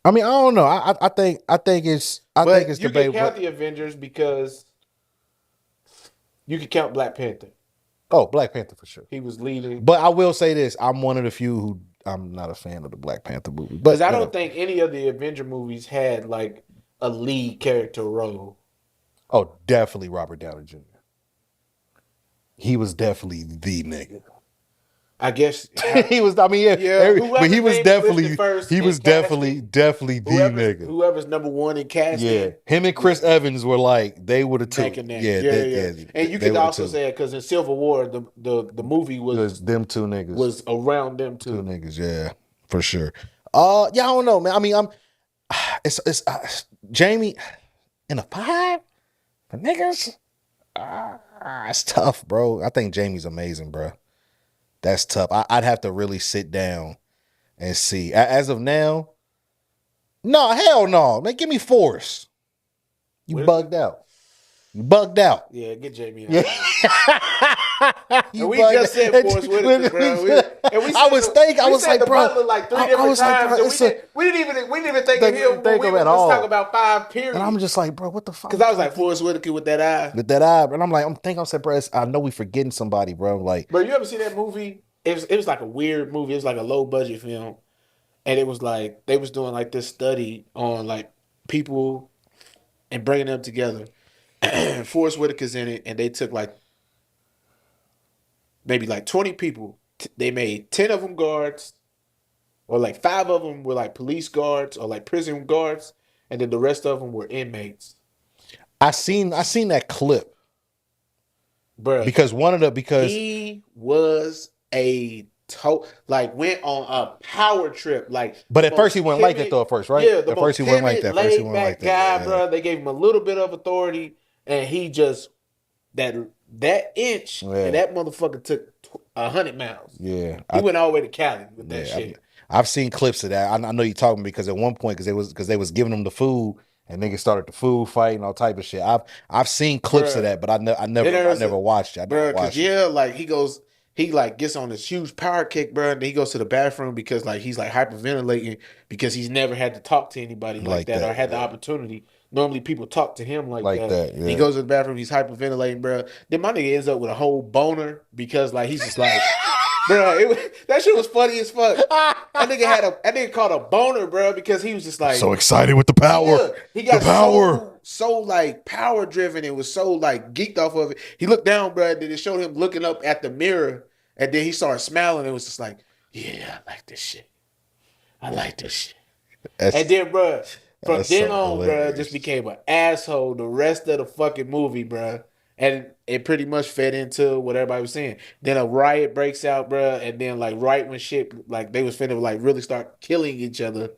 I mean, I don't know. I think it's But you can debatable. count the Avengers because you can count Black Panther. Oh, Black Panther for sure. He was leading. But I will say this: I'm one of the few who I'm not a fan of the Black Panther movie. Because But I don't whatever. think any of the Avenger movies had like a lead character role. Oh, definitely Robert Downey Jr. He was definitely the nigga. I guess He was. I mean, yeah, yeah, but whoever's he was name is listed definitely. first He in was definitely, casting, definitely the nigga. whoever's number one in Yeah, casting, him and yeah, Chris Evans were like they were the neck two. and neck. Yeah, Yeah, yeah. And you they could were the also two. say it because in Civil War, the movie It was them two niggas. was around them Two too. niggas. Yeah, for sure. Yeah, I don't know, man. I mean, it's Jamie in a five for niggas. It's tough, bro. I think Jamie's amazing, bro. That's tough. I'd have to really sit down and see. As of now, no, hell no. Man, give me Forrest. You Whitaker? bugged out. You bugged out. Yeah, get Jamie out Yeah. of there. And You we bugged just said out. Forrest Whitaker, bro. I was thinking, I We was said like, the bro. Butler like three I different was like, times, bro, and it's a we didn't even think of him when think we of was at just talking all. about five. And I'm Period. just like, bro, what the fuck? Because I was like Forrest Whitaker with that eye. With that eye, and I'm like, I'm saying, bro, I know we forgetting somebody, bro. Like, Bro, you ever see that movie? It was like a weird movie. It was like a low budget film, and it was like they was doing like this study on like people and bringing them together. Forrest Whitaker's in it, and they took like maybe like 20 people. They made 10 of them guards, or like 5 of them were like police guards or like prison guards, and then the rest of them were inmates. I seen that clip Bruh, because he was like went on a power trip, like but the at first he most wasn't like that timid, though. At first, right? yeah, the At first most he wasn't like timid, that. First he laid wasn't like back that. guy, Yeah. bro. They gave him a little bit of authority, and he just that inch, and Yeah. that motherfucker took 100 miles. Yeah. He went all the way to Cali with that Yeah, shit. I've seen clips of that. I know you're talking because at one point because they was giving them the food and niggas started the food fight and all type of shit. I've seen clips of Bruh. that, but I Then never there's watched it. I never bro, cause watched it yeah, like he like gets on this huge power kick, bro, and then he goes to the bathroom because like he's like hyperventilating because he's never had to talk to anybody like like that or that. had the Yeah. opportunity. Normally people talk to him like Like that. that. He Yeah. goes to the bathroom, he's hyperventilating, bro. Then my nigga ends up with a whole boner because like he's just like, bro, that shit was funny as fuck. That nigga called a boner, bro, because he was just like, So excited with the power. yeah, he The got power. so like power driven and was so like geeked off of it. He looked down, bro, and then it showed him looking up at the mirror, and then he started smiling. And it was just like, yeah, I like this shit. I like this shit. And That's then, bro, from that's then so on, bro, just hilarious. became an asshole the rest of the fucking movie, bro. And it pretty much fed into what everybody was saying. Then a riot breaks out, bruh, and then like right when shit like they was finna like really start killing each other,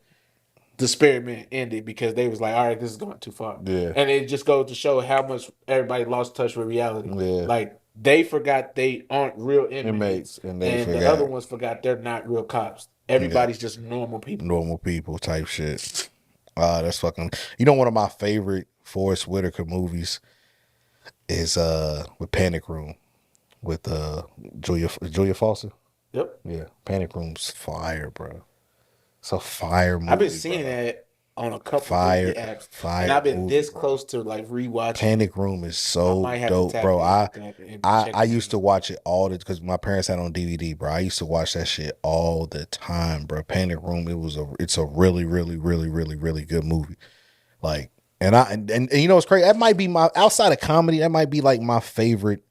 the experiment ended because they was like, all right, this is going too far. Yeah. And it just goes to show how much everybody lost touch with reality. Yeah. Like they forgot they aren't real Inmates, inmates, and they and the other forgot. ones forgot they're not real cops. Yeah. Everybody's just normal people. Normal people type shit. That's fucking. You know, one of my favorite Forrest Whitaker movies is with Panic Room with Julia Foster. Yep. Yeah, Panic Room's fire, bro. It's a fire movie. I've been seeing that on a couple of apps, and I've been this close to like rewatching. Panic Room is so dope, bro. I used to watch it all because my parents had it on DVD, bro. I used to watch that shit all the time, bro. Panic Room, it's a really, really, really, really, really good movie. Like, and you know what's crazy? That might be my outside of comedy. That might be like my favorite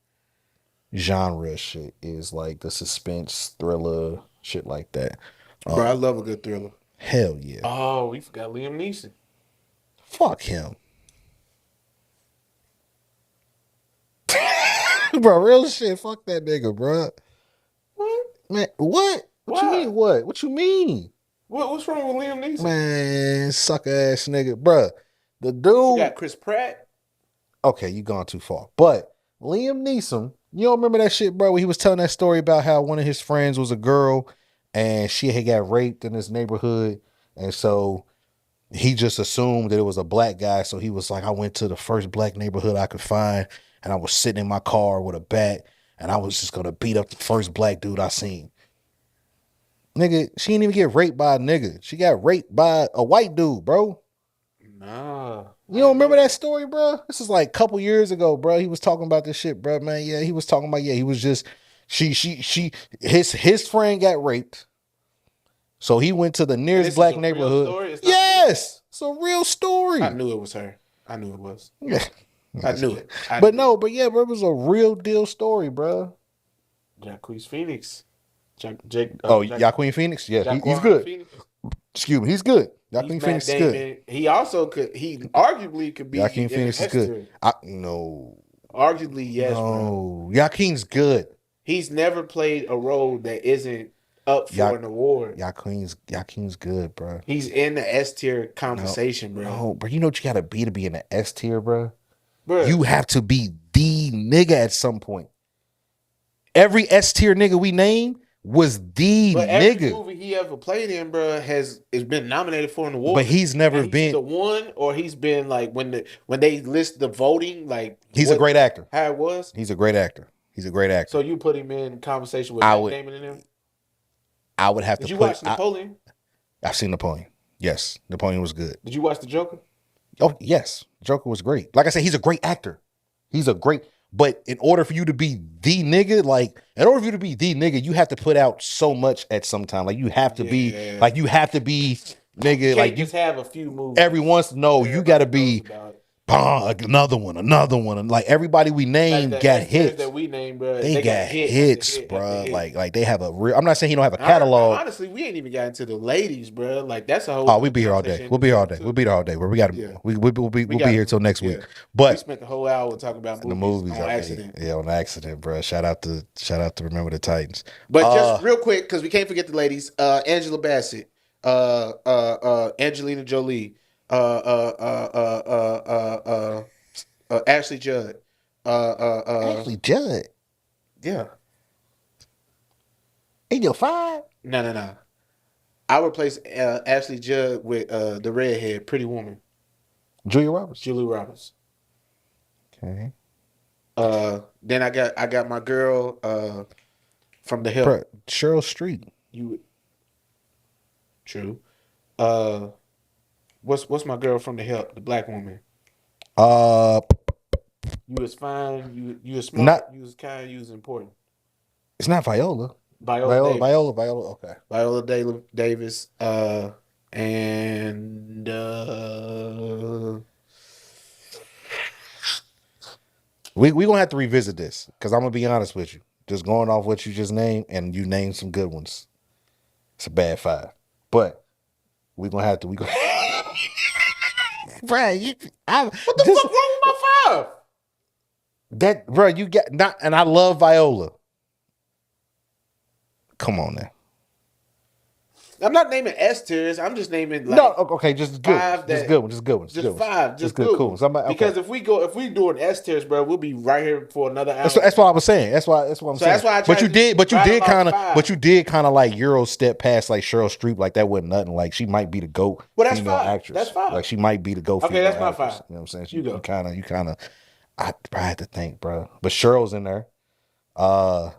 genre. Shit is like the suspense thriller shit like that. Bro, I love a good thriller. Hell yeah. Oh, we forgot Liam Neeson. Fuck him. Bro, real shit. Fuck that nigga, bro. What? Man, what? What you mean, what? What you mean? What's wrong with Liam Neeson? Man, sucker ass nigga. Bro, the dude. You got Chris Pratt. Okay, you gone too far. But Liam Neeson, you don't remember that shit, bro, where he was telling that story about how one of his friends was a girl and she had got raped in his neighborhood. And so he just assumed that it was a black guy. So he was like, I went to the first black neighborhood I could find, and I was sitting in my car with a bat, and I was just gonna beat up the first black dude I seen. Nigga, she didn't even get raped by a nigga. She got raped by a white dude, bro. Nah. You don't remember that story, bro? This is like a couple years ago, bro. He was talking about this shit, bro, man. Yeah, he was talking about, he was just, his friend got raped. So he went to the nearest black neighborhood. Yes, it's a real story. I knew it was her. I knew it was. Yeah, I knew it. But it was a real deal story, bro. Jacquees Phoenix. Joaquin Phoenix. Yeah, he's good. Phoenix. Excuse me, he's good. Joaquin Phoenix is good. He also could. He arguably could be. Joaquin Phoenix is good. No. Arguably, yes. No, Joaquin's good. He's never played a role that isn't up for an award. Joaquin's good, bro. He's in the S tier conversation, bro. No, bro. You know what you gotta be to be in the S tier, bro? You have to be the nigga at some point. Every S tier nigga we name was the nigga. Every movie he ever played in, bro, has been nominated for an award. But he's never been the one, or he's been like when they list the voting, like he's a great actor. How it was? He's a great actor. He's a great actor. So you put him in conversation with Matt Damon and him? I would have to. Did you watch Napoleon? I've seen Napoleon. Yes, Napoleon was good. Did you watch The Joker? Oh yes, Joker was great. Like I said, he's a great actor. But in order for you to be the nigga, you have to put out so much at some time. Like you have to be nigga. You like just have a few movies. Every once, you got to be. Another one. Like everybody we named got hits. That we named, bro. They got hits, bro. Like they have a real. I'm not saying he don't have a catalog. Honestly, we ain't even got into the ladies, bro. Like that's a whole. Oh, we be here all day. We'll be here all day. We'll be here all day. Where we got to. We'll be here till next week. But we spent the whole hour talking about the movies on accident. Yeah, on accident, bro. Shout out to Remember the Titans. But just real quick, because we can't forget the ladies. Angela Bassett, Angelina Jolie. Ashley Judd. Ashley Judd. Yeah. In your five? No. I would replace Ashley Judd with the redhead, Pretty Woman. Julia Roberts. Okay. Then I got my girl from The Help. Bro, Cheryl Street. True. What's my girl from The Help? The black woman. You was fine. You was smart. You was kind. You was important. It's not Viola. Viola. Okay. Viola Davis. And we gonna have to revisit this because I'm gonna be honest with you. Just going off what you just named, and you named some good ones. It's a bad five, but we gonna have to. Brian, what the fuck wrong with my five? That bro, you got not, and I love Viola. Come on now. I'm not naming S tiers. I'm just naming No, like okay, just good ones. five Just that good ones. Just good ones. just Good ones. five, Just just good, good cool. ones. Somebody, okay. Because if we doing S tiers, bro, we'll be right here for another hour. That's what I was saying. That's what I'm So saying. that's why I But try you to just did, but you rattle did off kind of, but five. you did kind of like Euro step past like Cheryl Streep, like that wasn't nothing. Like she might be the GOAT Well, that's female five. That's actress. five. Like she might be the GOAT Okay, female that's my actress. five. You know what I'm saying? You go. You kind of, I had to think, bro. But Cheryl's in there. Uh,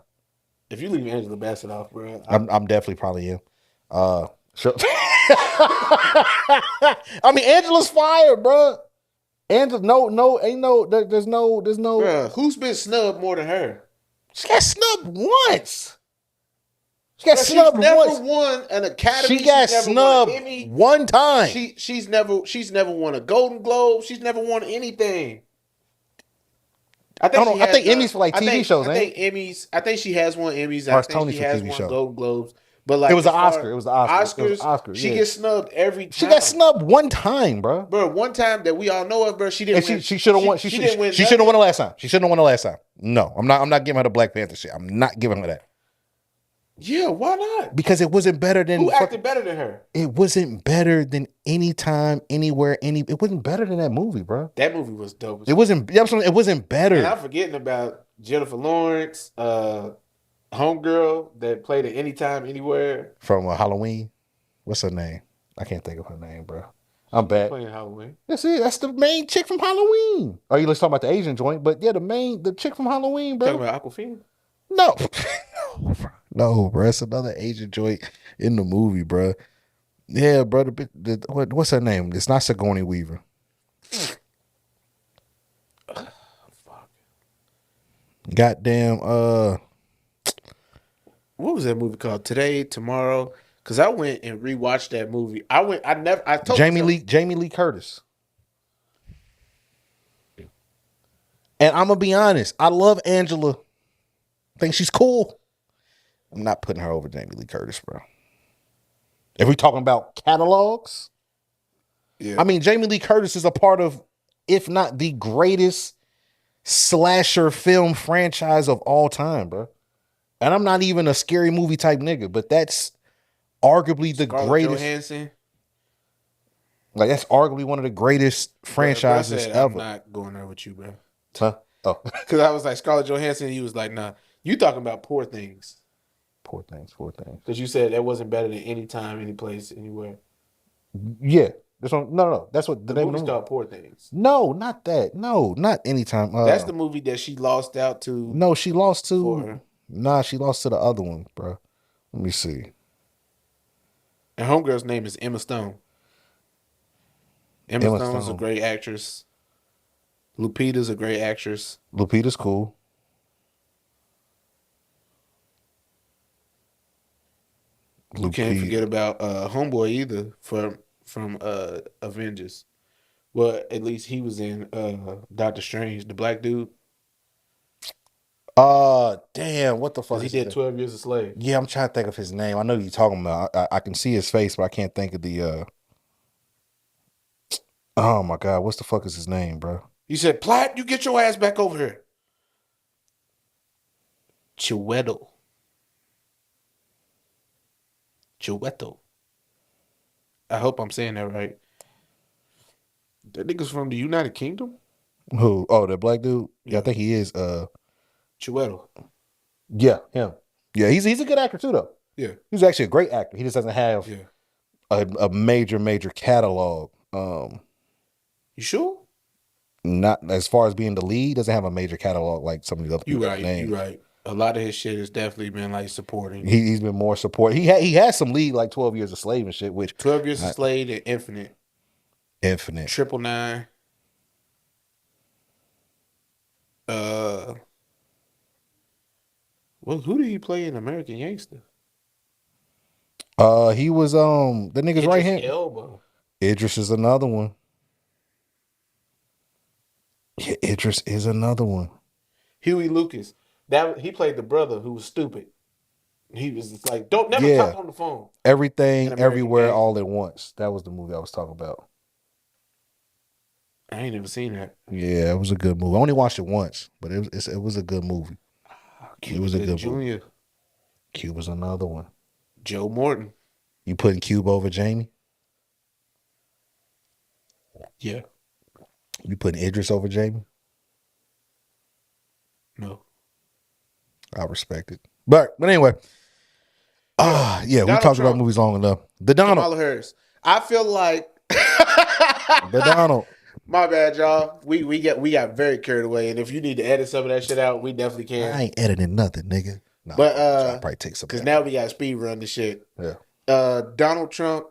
If you leave Angela Bassett off, bro, I'm definitely probably in. Sure. I mean, Angela's fire, bro. Angela, ain't no, there's no. bro, who's been snubbed more than her? She got snubbed once. She got Bro, she's snubbed never once. won an Academy. She got She's never won an snubbed Emmy. one time. She's never won a Golden Globe. She's never won anything. I I think don't she know. I has think done. Emmys for like TV shows, I think ain't it? Emmys. I think she has won Emmys. Or I it's think Tony's she for has TV won show. Golden Globes. But It like was as an far Oscar. It was an Oscar. It was Oscars, an Oscar. she Yeah. gets snubbed every time. She got snubbed one time, bro. Bro, one time that we all know of, bro, she didn't And win. she should have won. She didn't win. shouldn't have won the last time. She shouldn't have won the last time. No, I'm not giving her the Black Panther shit. I'm not giving her that. Yeah, why not? Because it wasn't better than Who acted better than her? It wasn't better than any time, anywhere, it wasn't better than that movie, bro. That movie was dope. It wasn't. It wasn't better. And I'm forgetting about Jennifer Lawrence, homegirl that played it Anytime, Anywhere. From Halloween. What's her name? I can't think of her name, bro. I'm bad. Playing Halloween. That's it. That's the main chick from Halloween. Oh, you let's talk about the Asian joint, but yeah, the chick from Halloween, bro. Talking about Aquafina? No, no, bro. It's another Asian joint in the movie, bro. Yeah, bro. What's her name? It's not Sigourney Weaver. Fuck. Goddamn. What was that movie called? Today, Tomorrow? Because I went and rewatched that movie. I told Jamie Lee Curtis. And I'm gonna be honest. I love Angela. I think she's cool. I'm not putting her over Jamie Lee Curtis, bro. If we're talking about catalogs, yeah. I mean, Jamie Lee Curtis is a part of, if not the greatest slasher film franchise of all time, bro. And I'm not even a scary movie type nigga, but that's arguably the greatest. Johansson. Like, that's arguably one of the greatest franchises ever. I'm not going there with you, bro. Huh? Oh. Because I was like, Scarlett Johansson, he was like, nah, you talking about Poor Things. Poor Things. Because you said that wasn't better than Any Time, Any Place, Anywhere. Yeah. This one, no. That's what the name movie's of the movie. called Poor Things. No, not that. No, not Anytime. That's the movie that she lost out to. No, she lost to. Nah, she lost to the other one, bro. Let me see. And homegirl's name is Emma Stone. Emma Stone's a great actress. Lupita's a great actress. Lupita's cool. You can't forget about Homeboy either from Avengers. Well, at least he was in Doctor Strange, the black dude. Damn, what the fuck? He did 12 Years a Slave. Yeah, I'm trying to think of his name. I know you're talking about. I can see his face, but I can't think of the. Oh my god, what's the fuck is his name, bro? You said, Platt, you get your ass back over here. Chiwetel. I hope I'm saying that right. That nigga's from the United Kingdom? Who? Oh, that black dude? Yeah, I think he is. Chiwetel. Yeah, him. Yeah, he's a good actor too, though. Yeah. He's actually a great actor. He just doesn't have a major catalog. You sure? Not as far as being the lead, doesn't have a major catalog like some of the other people. You're right. A lot of his shit has definitely been like supporting. He's been more support. He has some lead like 12 Years a Slave and shit, which 12 Years a Slave and Infinite. 999. Well, who did he play in American Gangster? He was the nigga's right hand. Elba. Idris is another one. Yeah, Idris is another one. Huey Lucas. He played the brother who was stupid. He was just like, don't never talk on the phone. Everything, Everywhere, All at Once. That was the movie I was talking about. I ain't never seen that. Yeah, it was a good movie. I only watched it once, but it was a good movie. It Cuba was a Gooding good movie. Jr., Cuba's another one. Joe Morton. You putting Cuba over Jamie? Yeah. You putting Idris over Jamie? No. I respect it. But anyway, Bro, yeah, we Donald talked about Trump, movies long enough. The Donald. Kamala Harris. I feel like The Donald. my bad, y'all. We got very carried away, and if you need to edit some of that shit out, we definitely can. I ain't editing nothing, nigga. No, But I'll probably take some of because that. now we got speed run the shit. Yeah. Donald Trump,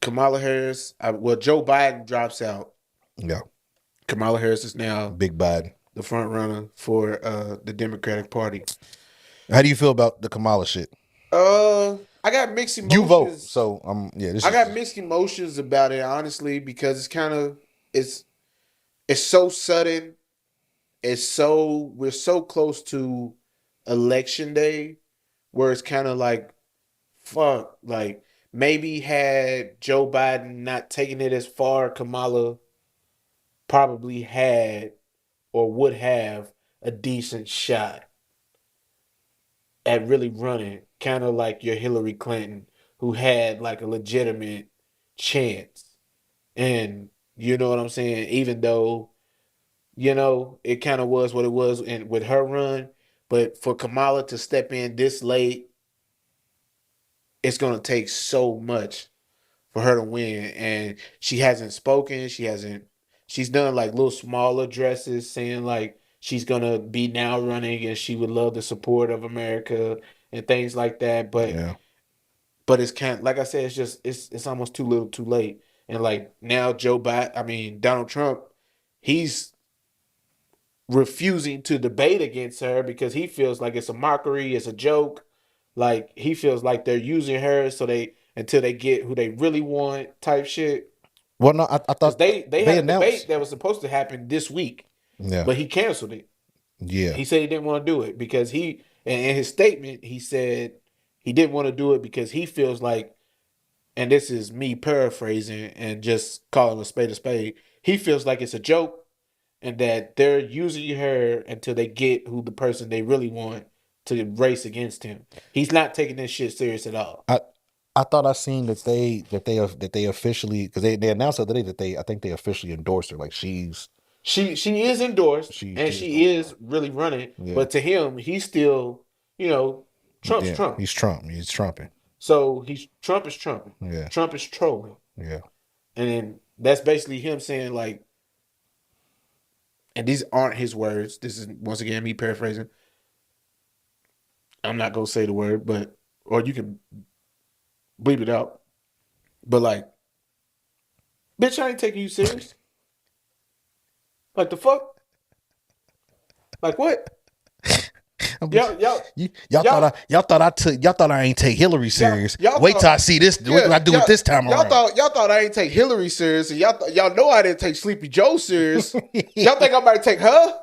Kamala Harris. Well, Joe Biden drops out. Yeah. Kamala Harris is now Big Biden. the front runner for the Democratic Party. How do you feel about the Kamala shit? I got mixed emotions. You vote, so yeah. I got mixed emotions about it, honestly, because it's kind of it's so sudden. We're so close to election day, where it's kind of like, fuck, like maybe had Joe Biden not taken it as far, Kamala probably had or would have a decent shot at really running, kind of like your Hillary Clinton, who had like a legitimate chance. And you know what I'm saying? Even though, it kind of was what it was and with her run, but for Kamala to step in this late, it's gonna take so much for her to win. And she hasn't spoken. She's done like little small addresses saying like she's gonna be now running and she would love the support of America and things like that. But Yeah. but it's kind of, like I said, it's just it's almost too little too late. And like now Donald Trump, he's refusing to debate against her because he feels like it's a mockery, it's a joke. Like he feels like they're using her so they until they get who they really want type shit. Well, no, I Because thought they they had a announced. debate that was supposed to happen this week, Yeah. but he canceled it. Yeah. He said he didn't want to do it because in his statement, he said he didn't want to do it because he feels like, and this is me paraphrasing and just calling a spade, he feels like it's a joke and that they're using her until they get who the person they really want to race against him. He's not taking this shit serious at all. I thought I seen that they officially, because they announced the other day that I think they officially endorsed her. Like she is endorsed and she's she gonna is run. really running, Yeah. but to him, he's still, Trump's Yeah. Trump. He's Trump. He's trumping. So Trump is trumping. Yeah. Trump is trolling. Yeah. And then that's basically him saying like, and these aren't his words. This is once again me paraphrasing. I'm not gonna say the word, but or you can bleep it out. But like, bitch, I ain't taking you serious. Like the fuck? Like what? Y'all, Y'all thought I ain't take Hillary serious. y'all Wait thought- till I see this. Wait till I do it this time around. Y'all thought I ain't take Hillary serious, and y'all know I didn't take Sleepy Joe serious. Y'all think I'm about to take her?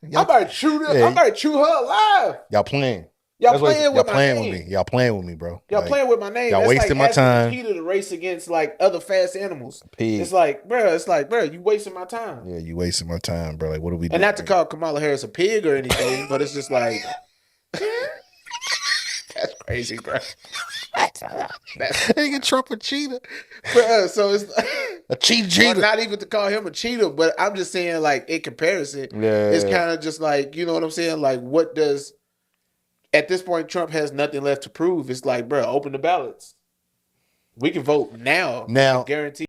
I'm about to chew her. Yeah. I'm about to chew her alive. Y'all playing. Y'all playing with my name. me. Y'all playing with me, bro. Y'all Like, playing with my name. Y'all That's wasting my like asking time. Peter to race against like other fast animals. Pig. It's like, bro, you wasting my time. Yeah, you wasting my time, bro. Like, what are we doing? And not to call Kamala Harris a pig or anything, but it's just like that's crazy, bro. Nigga Trump a cheater. Bro, so it's A cheater. not even to call him a cheater, but I'm just saying, like, in comparison, it's kind of just like, you know what I'm saying? Like, what does at this point Trump has nothing left to prove? It's like, bro, open the ballots. We can vote now. I guarantee.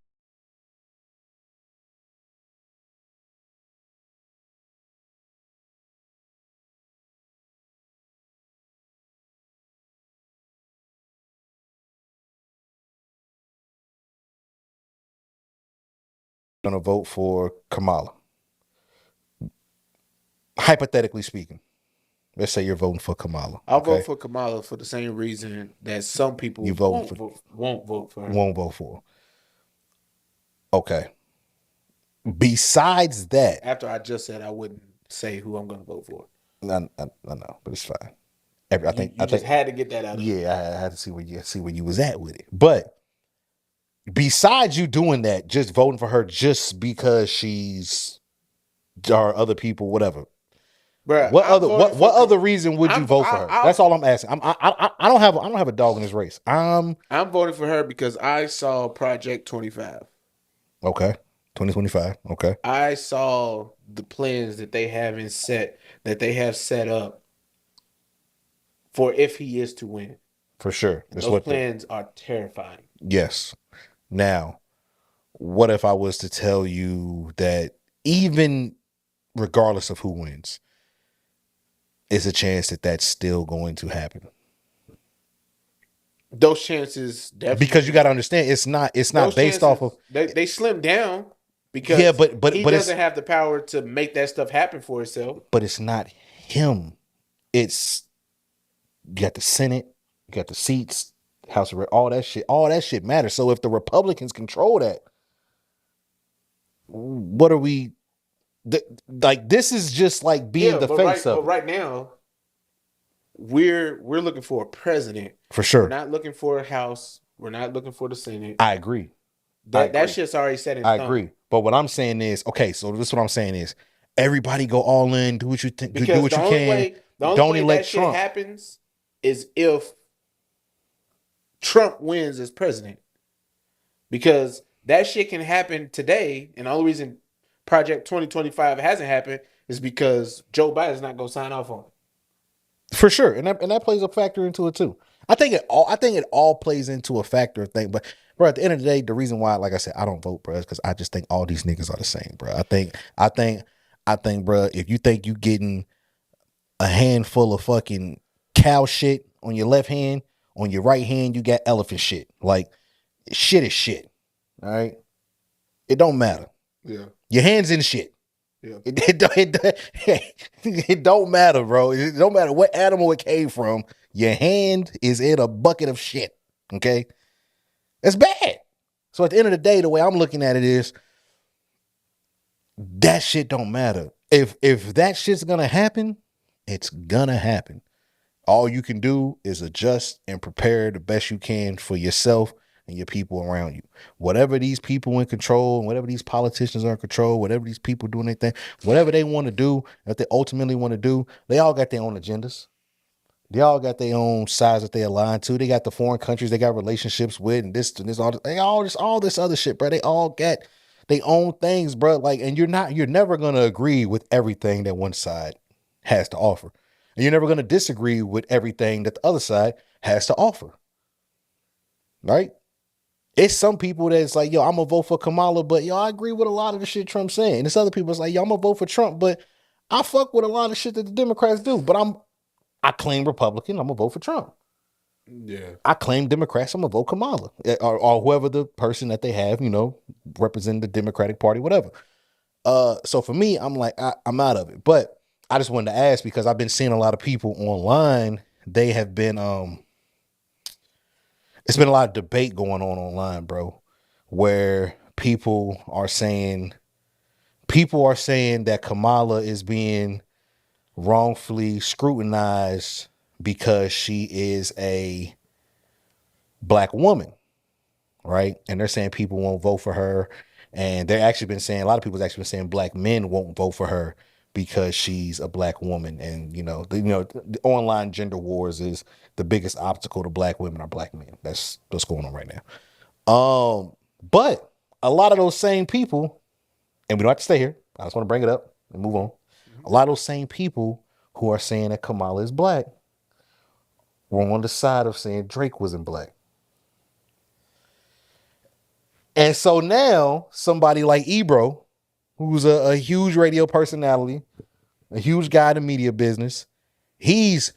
Gonna vote for Kamala. Hypothetically speaking, let's say you're voting for Kamala. I'll vote for Kamala for the same reason that some people won't vote for her. Won't vote for her. Okay. Besides that, After I just said I wouldn't say who I'm going to vote for. I know, but it's fine. I think had to get that out. Yeah, I had to see where you was at with it. But besides you doing that, just voting for her just because she's or other people, whatever. Bruh, What I'm other voting what for. other reason would you vote for her? That's I'll, all I'm asking. I don't have a dog in this race. I'm voting for her because I saw Project 25. Okay. 2025. Okay. I saw the plans that they have set up for if he is to win. For sure. And That's those what the plans are terrifying. yes. Now, what if I was to tell you that even regardless of who wins, is a chance that that's still going to happen? Those chances Because you definitely. got to understand, it's not Those based off of chances they slim down yeah, because but he but it's doesn't have the power to make that stuff happen for himself. but it's not him. It's you got the Senate, you got the seats, House of all that shit matters. So if the Republicans control that, what are we like? This is just like being Yeah, the face but of it right now we're looking for a president. for We're sure. not looking for a house. We're not looking for the Senate. I agree. I That agree. shit's already set in I stone. agree. But what I'm saying is, okay, so this is what I'm saying is everybody go all in, do what you think, do Because what you can. the only Don't way that elect shit Trump. happens is if Trump wins as president. Because that shit can happen today, and the only reason Project 2025 hasn't happened is because Joe Biden's not gonna sign off on it. For sure. And that plays a factor into it too. I think it all plays into a factor thing. But bro, at the end of the day, the reason why, like I said, I don't vote, bro, is because I just think all these niggas are the same, bro. I think, bro, if you think you getting a handful of fucking cow shit on your left hand, on your right hand, you got elephant shit. Like shit is shit. All right. It don't matter. Yeah, Your hands in shit. yeah. It don't matter, bro. It don't matter what animal it came from. Your hand is in a bucket of shit. Okay? It's bad. So at the end of the day, the way I'm looking at it is that shit don't matter. If that shit's gonna happen, it's gonna happen. All you can do is adjust and prepare the best you can for yourself and your people around you. Whatever these people in control, whatever these politicians are in control, whatever these people doing their thing, whatever they want to do, if they ultimately want to do, they all got their own agendas. They all got their own sides that they align to. They got the foreign countries they got relationships with, and this, all this other shit, bro. They all got their own things, bro. Like, and you're never gonna agree with everything that one side has to offer. And you're never gonna disagree with everything that the other side has to offer. Right? It's some people that's like, yo, I'm gonna vote for Kamala, but yo, I agree with a lot of the shit Trump's saying. And it's other people that's like, yo, I'm gonna vote for Trump, but I fuck with a lot of shit that the Democrats do. But I claim Republican, I'm gonna vote for Trump. Yeah. I claim Democrats, I'm gonna vote Kamala. Or whoever the person that they have, represent the Democratic Party, whatever. So for me, I'm like, I'm out of it. But I just wanted to ask because I've been seeing a lot of people online. They have been it's been a lot of debate going on online, bro, where people are saying that Kamala is being wrongfully scrutinized because she is a black woman, right? And they're saying people won't vote for her. And they're actually been saying, a lot of people's actually been saying black men won't vote for her because she's a black woman. And, the online gender wars is the biggest obstacle to black women are black men. That's what's going on right now. But a lot of those same people, and we don't have to stay here. I just want to bring it up and move on. A lot of those same people who are saying that Kamala is black were on the side of saying Drake wasn't black. And so now somebody like Ebro, who's a huge radio personality, a huge guy in the media business, he's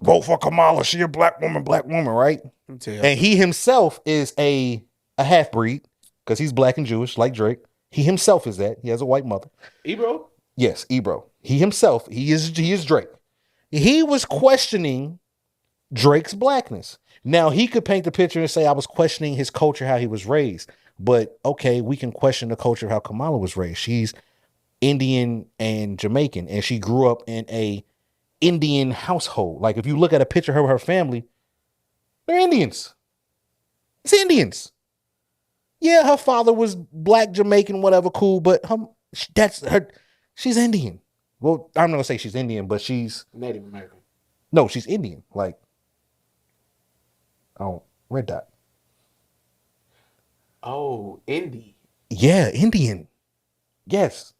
vote for Kamala. She a black woman, right? And he himself is a half breed because he's black and Jewish like Drake. He himself is that. He has a white mother. Ebro? Yes, Ebro. He himself, he is Drake. He was questioning Drake's blackness. Now, he could paint the picture and say, I was questioning his culture, how he was raised. But, okay, we can question the culture of how Kamala was raised. She's Indian and Jamaican, and she grew up in a Indian household. Like, if you look at a picture of her family, they're Indians. It's Indians. Yeah, her father was black, Jamaican, whatever, cool, but that's her. She's Indian. Well, I'm not gonna say she's Indian, but she's Native American. no, she's Indian. Like, oh, red dot. Oh, Indie. Yeah, Indian. Yes.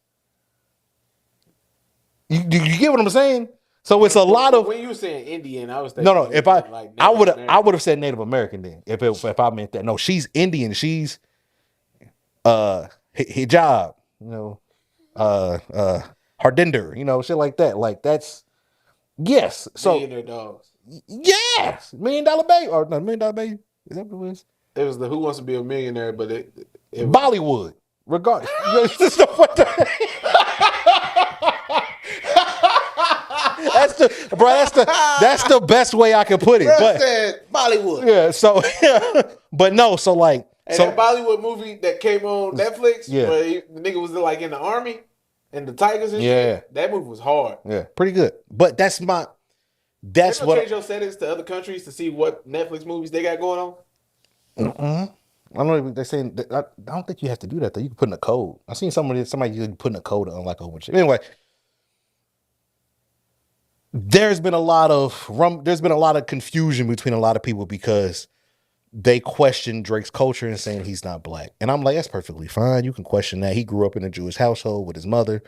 You get what I'm saying? So it's a lot of when you were saying Indian, I was thinking no. If I like I Native would American. have said Native American then if I meant that. No, she's Indian. She's hijab. You know, Hardinder. You know, shit like that. Like that's yes. So Millionaire Dogs. yes, $1 Million Baby or no $1 Million Baby. Is that what it was? It was the Who Wants to Be a Millionaire, but it was Bollywood. Regardless, that's the bro. That's the best way I can put it. Bro But said Bollywood. yeah, so but no, so like And so that Bollywood movie that came on Netflix, yeah. where the nigga was like in the army and the Tigers and Yeah. shit. That movie was hard. Yeah, pretty good. But that's They gonna what change your settings to other countries to see what Netflix movies they got going on. I don't know if they're saying. I don't think you have to do that though. You can put in a code. I seen somebody putting a code to unlock a whole bunch of shit. Anyway, there's been a lot of confusion between a lot of people because they question Drake's culture and saying he's not black. And I'm like, that's perfectly fine. You can question that. He grew up in a Jewish household with his mother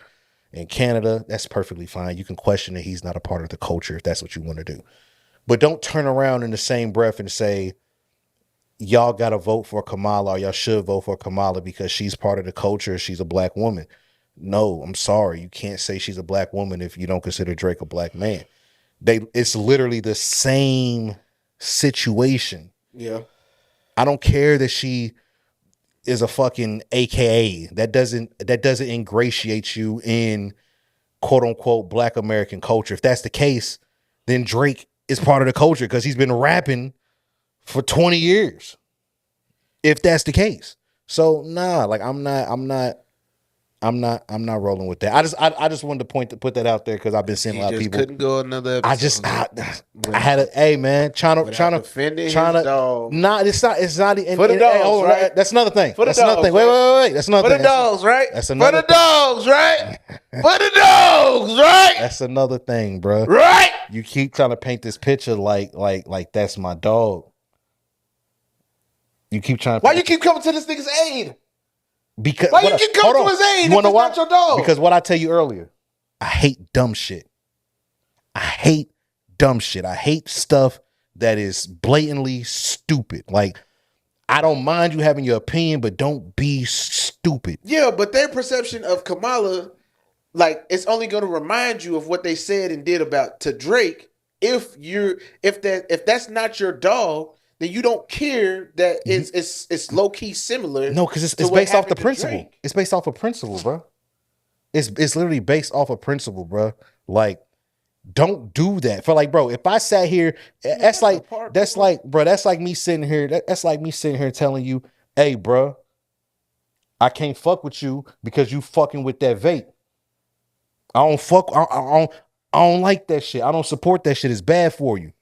in Canada. That's perfectly fine. You can question that he's not a part of the culture if that's what you want to do. But don't turn around in the same breath and say, y'all got to vote for Kamala or y'all should vote for Kamala because she's part of the culture. She's a black woman. No, I'm sorry. You can't say she's a black woman if you don't consider Drake a black man. It's literally the same situation. Yeah. I don't care that she is a fucking AKA. That doesn't ingratiate you in quote unquote black American culture. If that's the case, then Drake is part of the culture because he's been rapping for 20 years. If that's the case. So nah, like I'm not rolling with that. I just wanted to put that out there because I've been seeing a lot of people. Couldn't go another episode. I had a hey man, trying to dog. Nah, it's not For the dogs, right? That's another thing. For the That's another dogs, thing. Wait. That's another For thing. the dogs, right? That's another For the dogs, right? For the dogs, right? That's another thing, bro. Right? You keep trying to paint this picture like that's my dog. You keep trying to Why you keep coming to this nigga's aid? Because why you keep coming to his aid? You want to know what? Your dog? Because what I tell you earlier, I hate dumb shit. I hate stuff that is blatantly stupid. Like, I don't mind you having your opinion, but don't be stupid. Yeah, but their perception of Kamala, like, it's only going to remind you of what they said and did to Drake. If that's not your dog, then you don't care that it's low key similar. No, because it's based off the principle. Drake. It's based off a principle, bro. It's literally based off a principle, bro. Like, don't do that. For like, bro, if I sat here, that's like me sitting here. That's like me sitting here telling you, hey, bro, I can't fuck with you because you fucking with that vape. I don't like that shit. I don't support that shit. It's bad for you.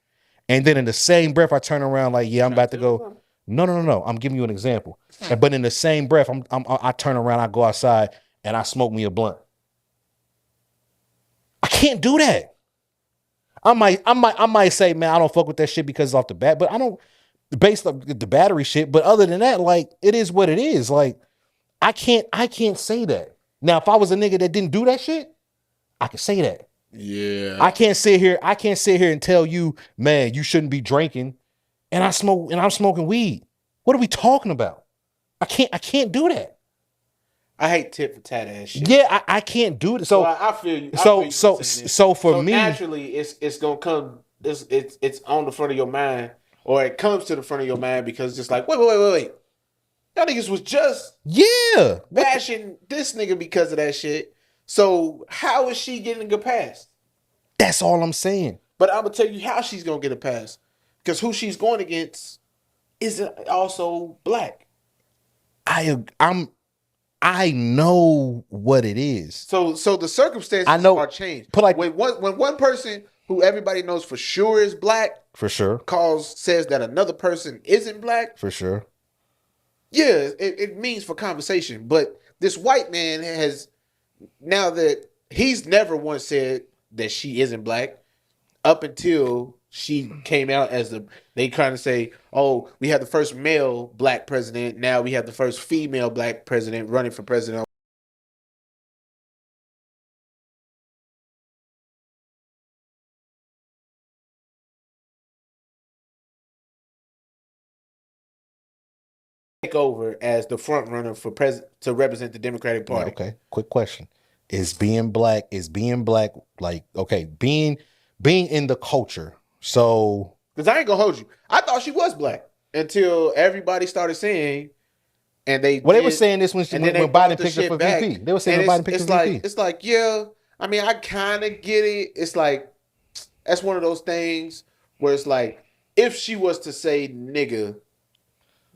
And then in the same breath, I turn around like, yeah, I'm about to go. No. I'm giving you an example. But in the same breath, I turn around, I go outside, and I smoke me a blunt. I can't do that. I might say, man, I don't fuck with that shit because it's off the bat, but I don't based on the battery shit. But other than that, like, it is what it is. Like, I can't say that. Now, if I was a nigga that didn't do that shit, I could say that. Yeah. I can't sit here and tell you, man, you shouldn't be drinking, and I'm smoking weed. What are we talking about? I can't do that. I hate tit for tat ass shit. Yeah, I can't do it. So I feel you. So for me, naturally, it's gonna come. It's on the front of your mind, or it comes to the front of your mind because it's just like, wait. Y'all niggas was just bashing this nigga because of that shit. So how is she getting a pass? That's all I'm saying. But I'm gonna tell you how she's gonna get a pass, because who she's going against isn't also black. I know what it is. So the circumstances are changed. But like when one person who everybody knows for sure is black, for sure, says that another person isn't black, for sure. Yeah, it means for conversation. But this white man has, now that he's never once said that she isn't black up until she came out as they kind of say, oh, we have the first male black president. Now we have the first female black president running for president. Take over as the front runner for president to represent the Democratic Now, Party. okay, quick question: is being black like okay being in the culture? So Because I ain't gonna hold you, I thought she was black until everybody started saying, and they well, they were did, saying this when and then they when brought Biden the picked her shit for back, VP. They were saying and when Biden picked her VP. it's like yeah, I mean I kind of get it. It's like that's one of those things where it's like if she was to say nigga,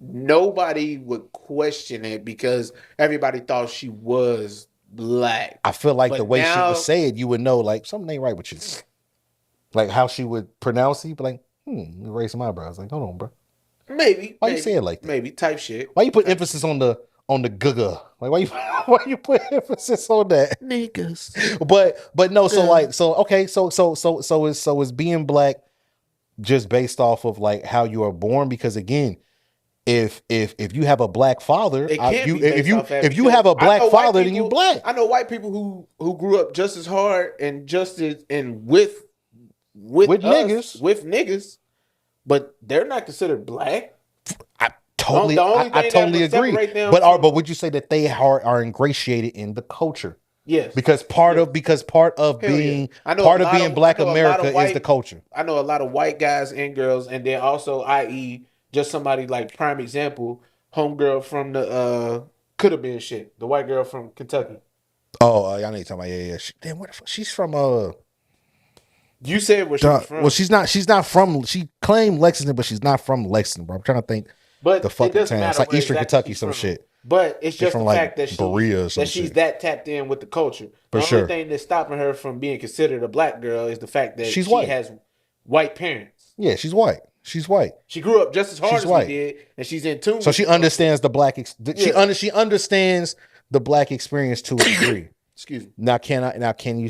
nobody would question it because everybody thought she was black. I feel like the But way she would now say it, you would know like something ain't right with you. Like how she would pronounce it, but like, raise some eyebrows. Like, hold on, bro. Why you say it like that? maybe type shit. Why you put emphasis on the guga? Like why you why you put emphasis on that? Niggas. But no, so like so okay, so is being black just based off of like how you are born? Because again, if you have a black father, It can't you be based if you off that if you because have a I black know white father, then you people. black. I know white people who grew up just as hard and just as and with With us niggas. with niggas, but they're not considered black. I totally The only I thing that totally would agree. separate them But from would you say that they are ingratiated in the culture? yes, Because part yes. of Hell yeah. being black America is the culture. I know a lot of white guys and girls, and then also, i.e., just somebody like prime example, homegirl from the could have been shit. The white girl from Kentucky. Oh, y'all know you're talking about yeah. Damn, what the fuck? She's from You said where she was well, from, she's not from. She claimed Lexington, but she's not from Lexington, bro. I'm trying to think the but it fucking doesn't town. It's matter like where Eastern exactly Kentucky, she's some from. shit. But it's She's just from the like fact that Berea or some she's shit. that tapped in with the culture. For The only sure. thing that's stopping her from being considered a black girl is the fact that She's she white. has white parents. Yeah, she's white. She's white. She grew up just as hard She's as we white. did, and she's in tune So with she the culture. understands the black. Yeah. She understands the black experience to a degree. Excuse me. Now can you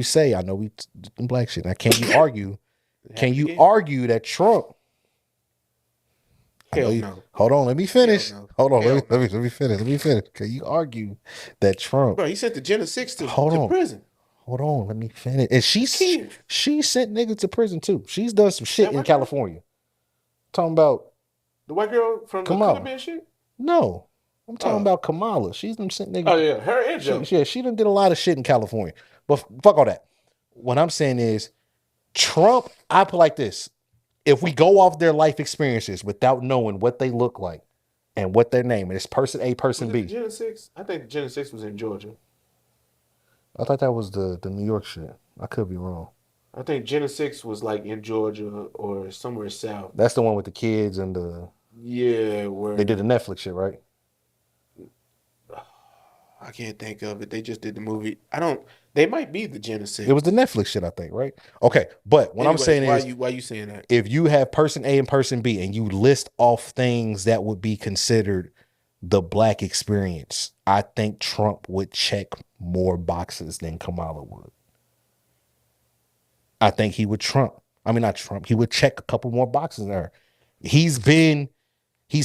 say I know we black shit. Now can you argue? Can you argue that Trump? Hell no. Hold on, let me finish. Hell no. Hold on, Hell let me finish. Let me finish. Can you argue that Trump? Bro, he sent the Gen 6 Hold to on. prison. Hold on, let me finish. And she sent niggas to prison too. She's done some shit That in white girl? California. Talking about The white girl from the Kamala. could have been shit? No, I'm talking Oh. about Kamala. She's done sent niggas. Oh yeah, her and Joe. She done did a lot of shit in California. But fuck all that. What I'm saying is, Trump. I put like this: if we go off their life experiences without knowing what they look like and what their name is, person A, person Was it the B. Gen 6? I think the Gen 6 was in Georgia. I thought that was the New York shit. I could be wrong. I think Gen 6 was like in Georgia or somewhere south. That's the one with the kids and the. Yeah, where They did the Netflix shit, right? I can't think of it. They just did the movie. I don't. They might be the Gen 6. It was the Netflix shit, I think, right? Okay, but what I'm saying is, why you saying that? if you have person A and person B, and you list off things that would be considered the black experience, I think Trump would check more boxes than Kamala would. I think he would not Trump. He would check a couple more boxes there. He's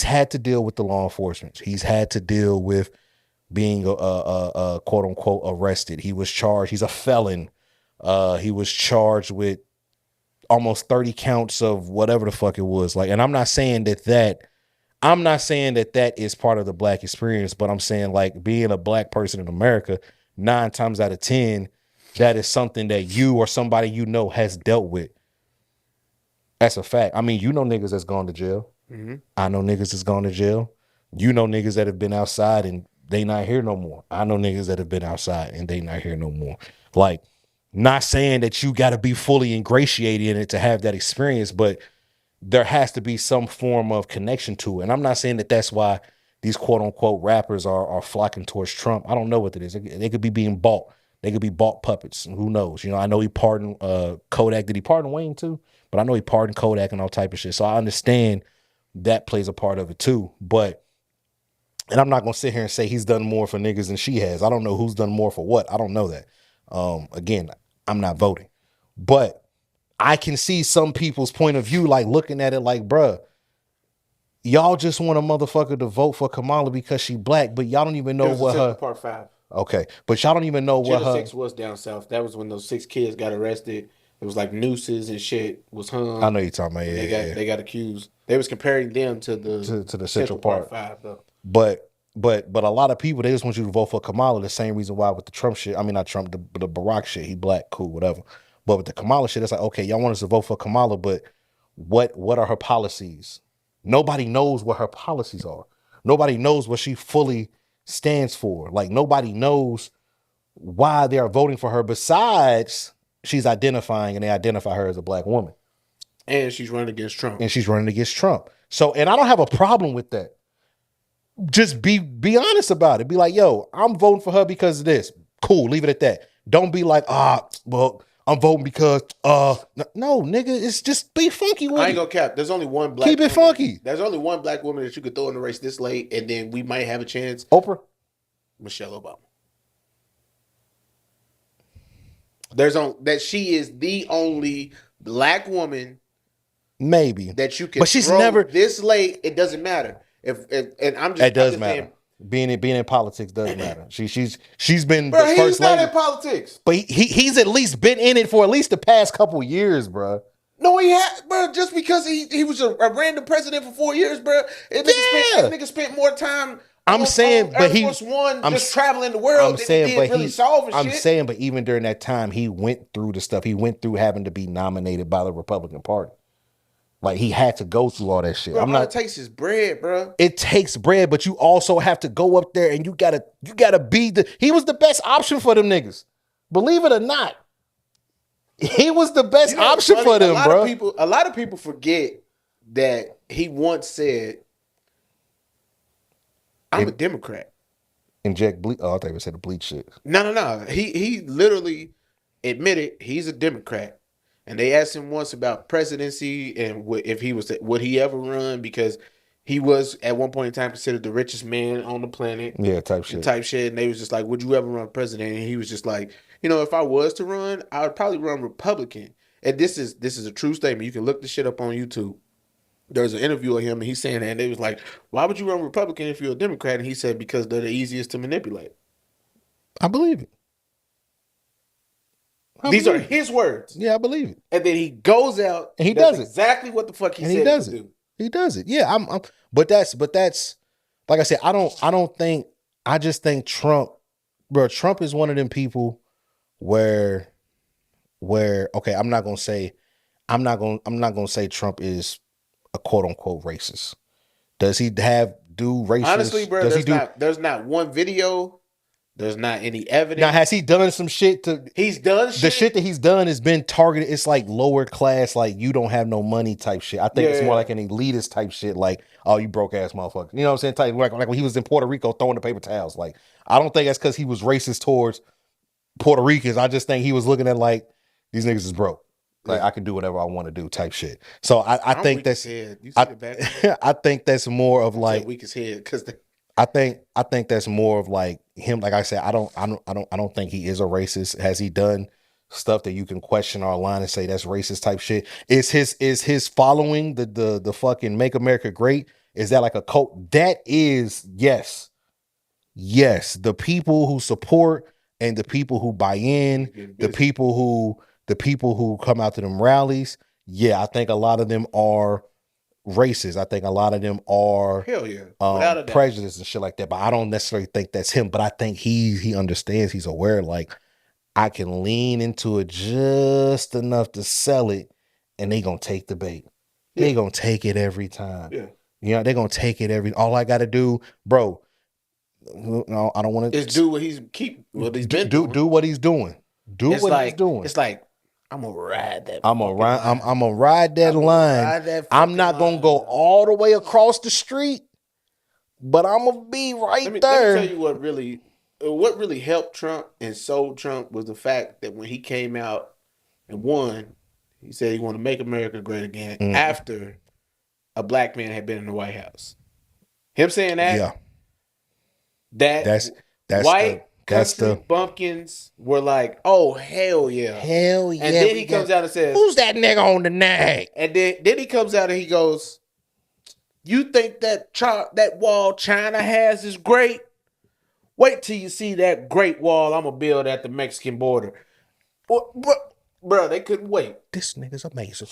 had to deal with the law enforcement. He's had to deal with being quote unquote arrested. He was charged. He's a felon. He was charged with almost 30 counts of whatever the fuck it was. Like, and I'm not saying that is part of the black experience, but I'm saying like being a black person in America, 9 times out of 10, that is something that you or somebody you know has dealt with. That's a fact. I mean, you know niggas that's gone to jail. Mm-hmm. I know niggas that's gone to jail. You know niggas that have been outside and they not here no more. I know niggas that have been outside and they not here no more. Like, not saying that you got to be fully ingratiated in it to have that experience, but there has to be some form of connection to it. And I'm not saying that that's why these quote unquote rappers are flocking towards Trump. I don't know what it is. They could be being bought. They could be bought puppets. Who knows? You know, I know he pardoned Kodak. Did he pardon Wayne too? But I know he pardoned Kodak and all type of shit. So I understand that plays a part of it too. But And I'm not gonna sit here and say he's done more for niggas than she has. I don't know who's done more for what. I don't know that. Again, I'm not voting, but I can see some people's point of view, like looking at it like, bruh, y'all just want a motherfucker to vote for Kamala because she black, but y'all don't even It know was a what Central her. Park 5. Okay, but y'all don't even know what Channel her. 6 was down south. That was when those 6 kids got arrested. It was like nooses and shit was I hung. know you're talking about. And Yeah. they got accused. They was comparing them to the To the Central Central Park Park. 5 though. But a lot of people, they just want you to vote for Kamala. The same reason why with the Trump shit. I mean, not Trump, the Barack shit. He black, cool, whatever. But with the Kamala shit, it's like, okay, y'all want us to vote for Kamala, but what are her policies? Nobody knows what her policies are. Nobody knows what she fully stands for. Like nobody knows why they are voting for her. Besides, she's identifying, and they identify her as a black woman, and she's running against Trump. So, and I don't have a problem with that. Just be honest about it. Be like, yo, I'm voting for her because of this. Cool, leave it at that. Don't be like, well, I'm voting because no, nigga, it's just be funky with I ain't it. gonna cap. There's only one black Keep it woman. funky. There's only one black woman that you could throw in the race this late, and then we might have a chance. Oprah? Michelle Obama. There's on that she is the only black woman Maybe that you can but she's throw never this late. It doesn't matter. If and I'm just it does I'm just matter. saying, Being in politics does matter. She's been bro, the he's first not lady. in politics. But he's at least been in it for at least the past couple years, bro. No, he had, bro. Just because he was a random president for 4 years, bro. That nigga spent more time. I'm saying, but Air Force One I'm just traveling the world. I'm saying, but really solving I'm shit. saying, but even during that time, he went through the stuff. He went through having to be nominated by the Republican Party. Like he had to go through all that shit. Bro, all it takes is bread, bro. It takes bread, but you also have to go up there and you gotta be he was the best option for them niggas. Believe it or not. He was the best option for them, bro. A lot of people forget that he once said, I'm a Democrat. Inject bleach. Oh, I thought you said the bleach shit. No. He literally admitted he's a Democrat. And they asked him once about presidency and if he would he ever run, because he was at one point in time considered the richest man on the planet. Yeah, type shit. And they was just like, would you ever run president? And he was just like, if I was to run, I would probably run Republican. And this is a true statement. You can look this shit up on YouTube. There's an interview of him and he's saying that, and they was like, why would you run Republican if you're a Democrat? And he said, because they're the easiest to manipulate. I believe it. These are his words. Yeah, I believe it. And then he goes out and he does exactly what the fuck he said he does it. He does it. Yeah, but that's like I said, I just think Trump, bro, Trump is one of them people where okay, I'm not gonna say Trump is a quote unquote racist. Does he do racist? Honestly, bro, there's not one video. There's not any evidence. Now, has he done some shit He's done shit. The shit that he's done has been targeted. It's like lower class, like you don't have no money type shit. I think it's more like an elitist type shit, like, oh, you broke ass motherfucker. You know what I'm saying? Type like when he was in Puerto Rico throwing the paper towels. Like, I don't think that's because he was racist towards Puerto Ricans. I just think he was looking at like, these niggas is broke. Like, I can do whatever I want to do type shit. So I think that's I think that's more of like weak as head because I think that's more of like him. Like I said, I don't think he is a racist. Has he done stuff that you can question online and say that's racist type shit? Is his following the fucking Make America Great? Is that like a cult? That is yes. The people who support and the people who buy in, the people who come out to them rallies. Yeah, I think a lot of them are racist. I think a lot of them are prejudice and shit like that. But I don't necessarily think that's him. But I think he understands. He's aware. Like I can lean into it just enough to sell it, and they gonna take the bait. Yeah. They gonna take it every time. Yeah, they gonna take it every. All I gotta do, bro. No, I don't want to. Is do what he's been doing. Do what he's doing. He's doing. It's like, I'm gonna ride that. I'm gonna ride that line. I'm not gonna go all the way across the street, but I'm gonna be right there. Let me tell you what really helped Trump and sold Trump was the fact that when he came out and won, he said he wanted to make America great again after a black man had been in the White House. Him saying that, that That's white country the bumpkins were like, oh hell yeah. hell yeah. And then he comes out and says, who's that nigga on the neck? And then he comes out and he goes, you think that wall China has is great? Wait till you see that great wall I'm gonna build at the Mexican border. Bro, they couldn't wait. This nigga's amazing.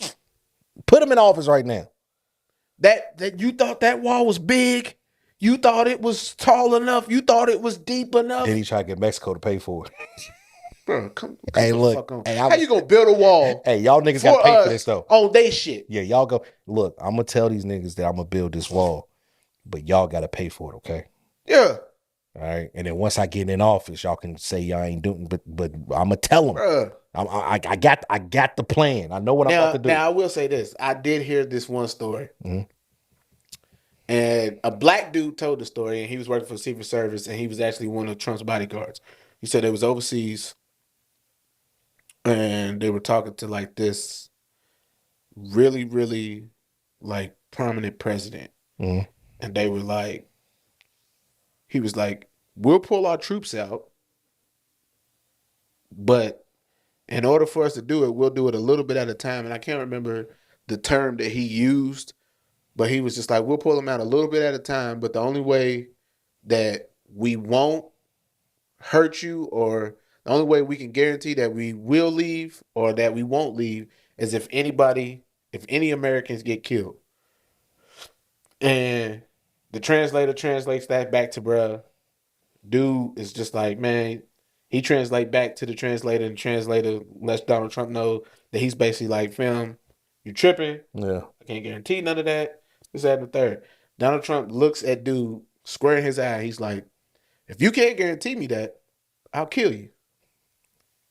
Put him in office right now. That you thought that wall was big? You thought it was tall enough? You thought it was deep enough? Then he tried to get Mexico to pay for it. Bro, come hey, the look, fuck on. Hey, how you gonna build a wall? Hey, y'all niggas gotta pay for this though. On they shit. Yeah, y'all go. Look, I'm gonna tell these niggas that I'm gonna build this wall, but y'all gotta pay for it, okay? Yeah. All right. And then once I get in office, y'all can say y'all ain't doing, but I'm gonna tell them. Bruh. I got the plan. I know what I'm about to do. Now I will say this. I did hear this one story. Mm-hmm. And a black dude told the story, and he was working for the Secret Service, and he was actually one of Trump's bodyguards. He said it was overseas, and they were talking to like this really, really like prominent president. Mm-hmm. And they were like, he was like, we'll pull our troops out, but in order for us to do it, we'll do it a little bit at a time. And I can't remember the term that he used, but he was just like, we'll pull them out a little bit at a time, but the only way that we won't hurt you, or the only way we can guarantee that we will leave or that we won't leave, is if any Americans get killed. And the translator translates that back to bruh. Dude is just like, man, he translate back to the translator, and the translator lets Donald Trump know that he's basically like, fam, you tripping. Yeah. I can't guarantee none of that. This, that, and the third. Donald Trump looks at dude square in his eye. He's like, if you can't guarantee me that, I'll kill you.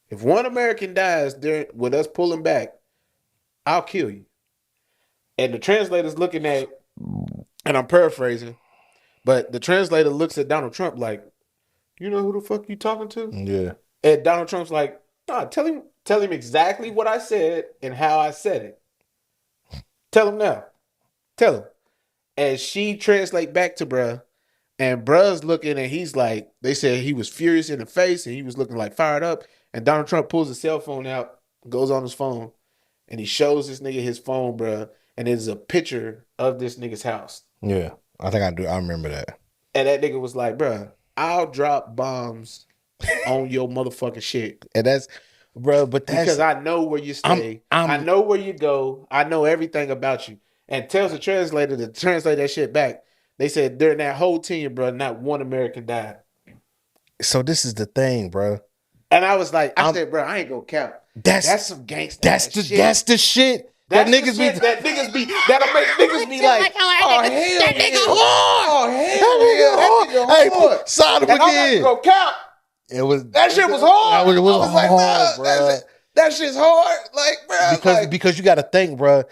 If one American dies there with us pulling back, I'll kill you. And the translator's looking at, and I'm paraphrasing, but the translator looks at Donald Trump like, you know who the fuck you talking to? Yeah. And Donald Trump's like, nah, tell him exactly what I said and how I said it. Tell him now. Tell him. And she translate back to bruh, and bruh's looking, and he's like, they said he was furious in the face, and he was looking like fired up. And Donald Trump pulls his cell phone out, goes on his phone, and he shows this nigga his phone, bruh, and it's a picture of this nigga's house. Yeah, I think I do. I remember that. And that nigga was like, bruh, I'll drop bombs on your motherfucking shit. And that's, bro, but that's because I know where you stay. I know where you go. I know everything about you. And tells the translator to translate that shit back. They said during that whole tenure, bro, not one American died. So this is the thing, bro. And I was like, I said, bro, I ain't gonna count. That's some gangster. That's the shit. That'll make niggas be like, oh hell yeah, that nigga hard. Oh hell yeah, that nigga hard. Hey, Sodom again. I'm not gonna count. That shit was hard. It was hard, like, bro. That shit's hard, like, bro. Because you got to think, bro.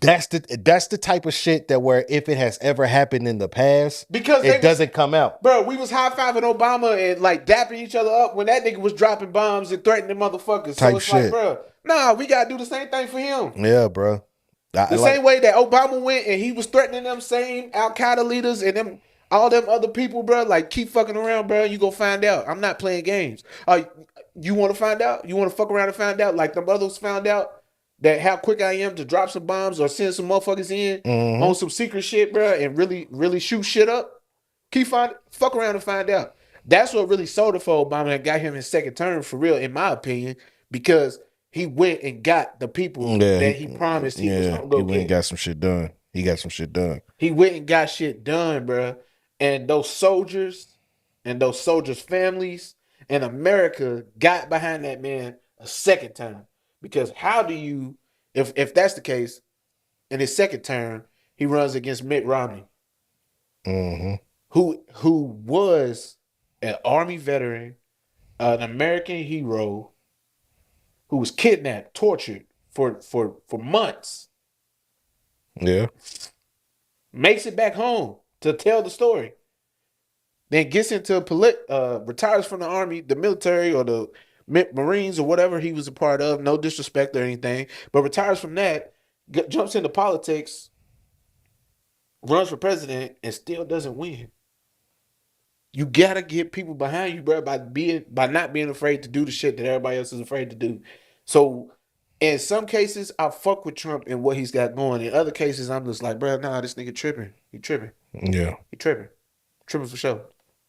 That's the type of shit that where if it has ever happened in the past, because it doesn't come out. Bro, we was high-fiving Obama and like dapping each other up when that nigga was dropping bombs and threatening motherfuckers. So it's shit. Like, bro, nah, we gotta do the same thing for him. Yeah, bro. The same way that Obama went and he was threatening them same Al-Qaeda leaders and them all them other people, bro. Like, keep fucking around, bro. You gonna find out. I'm not playing games. You want to find out? You want to fuck around and find out like the others found out? That how quick I am to drop some bombs or send some motherfuckers in on some secret shit, bro, and really, really shoot shit up. Fuck around and find out. That's what really sold it for Obama and got him his second term for real, in my opinion, because he went and got the people that he promised he was gonna go get. He went and got some shit done. He went and got shit done, bro. And those soldiers and those soldiers' families and America got behind that man a second time. Because how do you, if that's the case, in his second term, he runs against Mitt Romney, who was an Army veteran, an American hero, who was kidnapped, tortured for months. Yeah. Makes it back home to tell the story. Then gets into retires from the Army, the military, or the Marines or whatever he was a part of, no disrespect or anything, but retires from that, jumps into politics, runs for president, and still doesn't win. You gotta get people behind you, bro, by not being afraid to do the shit that everybody else is afraid to do. So in some cases, I fuck with Trump and what he's got going. In other cases, I'm just like, bro, nah, this nigga tripping. He tripping. Yeah. He tripping. Tripping for sure.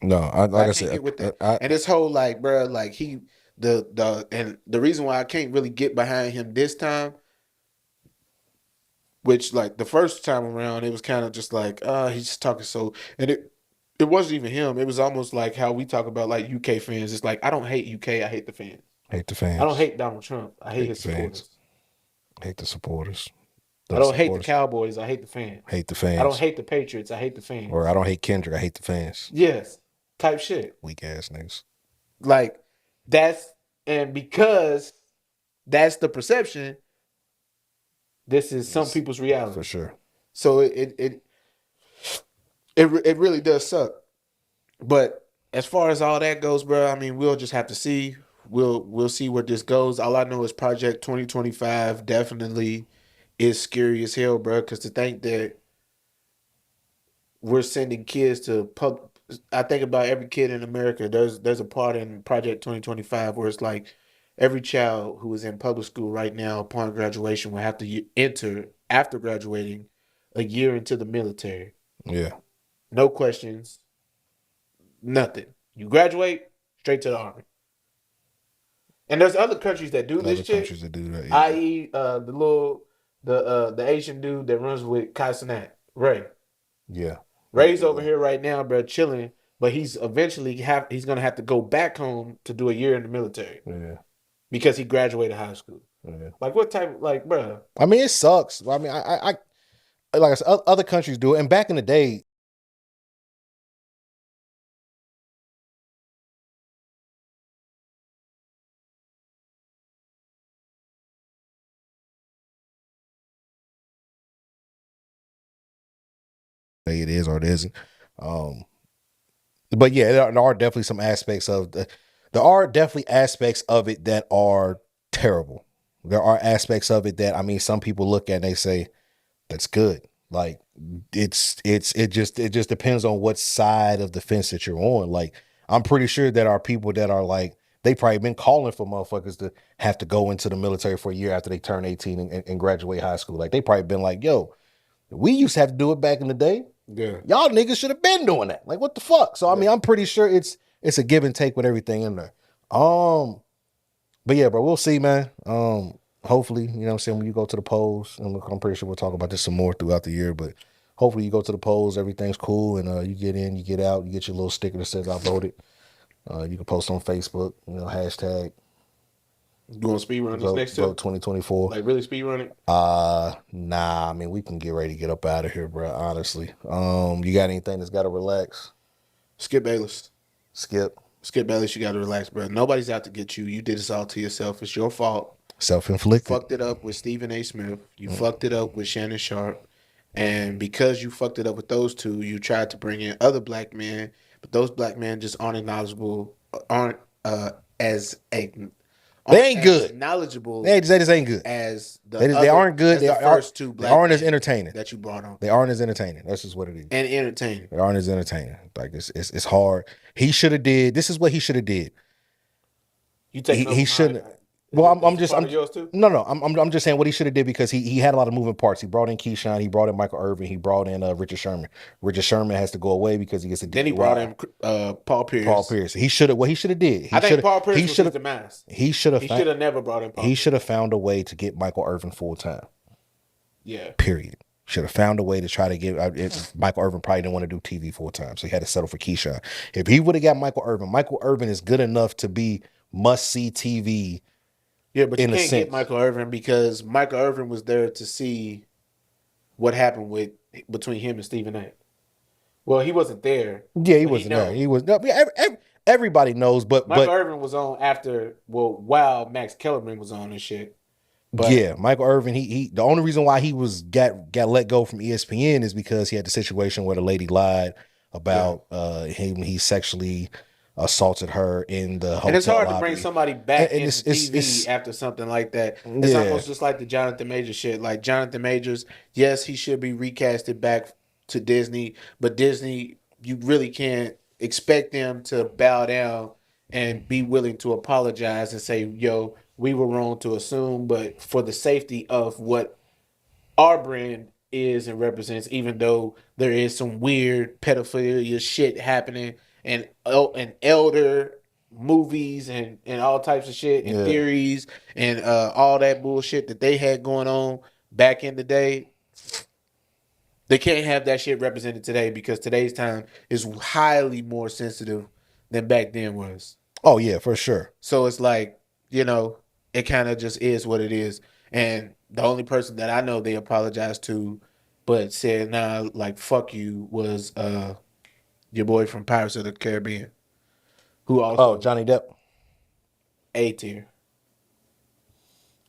No, Like like I I can't said, get with that. And this whole like, bro, like the reason why I can't really get behind him this time, which like the first time around, it was kind of just like, he's just talking so, and it wasn't even him. It was almost like how we talk about like UK fans. It's like I don't hate UK, I hate the fans. hate the I don't fans. hate Donald Trump. I hate Hate his the fans. supporters. Hate the supporters. I The don't hate the supporters. Cowboys. I hate the fans. Hate the I don't fans. hate the Patriots. I hate the fans. Or I don't hate Kendrick. I hate the fans. Yes, type shit. Weak ass niggas. Like that's and because that's the perception. This is some people's reality For sure. So it really does suck. But as far as all that goes, bro, I mean, we'll just have to see. We'll see where this goes. All I know is Project 2025 definitely is scary as hell, bro. Because to think that we're sending kids to pub. I think about every kid in America. There's a part in Project 2025 where it's like every child who is in public school right now upon graduation will have to enter after graduating a year into the military. Yeah. No questions, nothing. You graduate straight to the army. And there's other countries that do this shit. Countries that do that, yeah. I.e., the Asian dude that runs with Kai Cenat, Ray. Yeah. Ray's over here right now, bro, chilling. But he's eventually he's gonna have to go back home to do a year in the military. Yeah. Because he graduated high school. Yeah. Like what type? Like, bro. I mean, it sucks. I mean, I like I said, other countries do it, and back in the day. It is or it isn't. But yeah, there are definitely some aspects of there are definitely aspects of it that are terrible. There are aspects of it that I mean, some people look at and they say that's good. Like it just depends on what side of the fence that you're on. Like I'm pretty sure that are people that are like they probably been calling for motherfuckers to have to go into the military for a year after they turn 18 and graduate high school. Like they probably been like, yo, we used to have to do it back in the day. Yeah. Y'all niggas should have been doing that. Like, what the fuck? So I mean, I'm pretty sure it's a give and take with everything in there. But yeah, bro, we'll see, man. Hopefully, you know what I'm saying, when you go to the polls, and I'm pretty sure we'll talk about this some more throughout the year, but hopefully you go to the polls, everything's cool, and you get in, you get out, you get your little sticker that says I voted. You can post on Facebook, you know, hashtag. You want to speed run this vote, next vote 2024. Like really speed run it? Nah, I mean, we can get ready to get up out of here, bro, honestly. You got anything that's got to relax? Skip Bayless. Skip Bayless, you got to relax, bro. Nobody's out to get you. You did this all to yourself. It's your fault. Self-inflicted. You fucked it up with Stephen A. Smith. You fucked it up with Shannon Sharp. And because you fucked it up with those two, you tried to bring in other black men, but those black men just aren't acknowledgeable, aren't as a they ain't good. Knowledgeable. They just ain't good. As they aren't good. They first two black they aren't as entertaining that you brought on. They aren't as entertaining. That's just what it is. And entertaining. They aren't as entertaining. Like it's hard. He should have did. This is what he should have did. You take he shouldn't. Well, I'm just yours too? No. I'm just saying what he should have did because he had a lot of moving parts. He brought in Keyshawn, he brought in Michael Irvin, he brought in Richard Sherman. Richard Sherman has to go away because he gets a. Then he brought in Paul Pierce. Paul Pierce. He should have. What he should have did. I think Paul Pierce was his demise. He should have. He should have never brought in. He should have found a way to get Michael Irvin full time. Yeah. Period. Should have found a way to try to get. Michael Irvin probably didn't want to do TV full time, so he had to settle for Keyshawn. If he would have got Michael Irvin is good enough to be must see TV. Yeah, but you can't get Michael Irvin because Michael Irvin was there to see what happened between him and Stephen A. Well, he wasn't there. Yeah, he wasn't there. He was no. Everybody knows, but Michael Irvin was on while Max Kellerman was on and shit. But yeah, Michael Irvin. He the only reason why he got let go from ESPN is because he had the situation where the lady lied about him. He sexually assaulted her in the hotel and it's hard lobby. To bring somebody back into TV after something like that. It's almost just like the Jonathan Majors shit. Like Jonathan Majors, yes, he should be recasted back to Disney, but Disney, you really can't expect them to bow down and be willing to apologize and say, yo, we were wrong to assume, but for the safety of what our brand is and represents, even though there is some weird pedophilia shit happening and elder movies and all types of shit and Yeah. theories and all that bullshit that they had going on back in the day. They can't have that shit represented today because today's time is highly more sensitive than back then was. Oh yeah, for sure. So it's like, it kind of just is what it is. And the only person that I know they apologized to, but said, nah, like, fuck you, was your boy from Pirates of the Caribbean, who Oh, also Johnny Depp. A tier.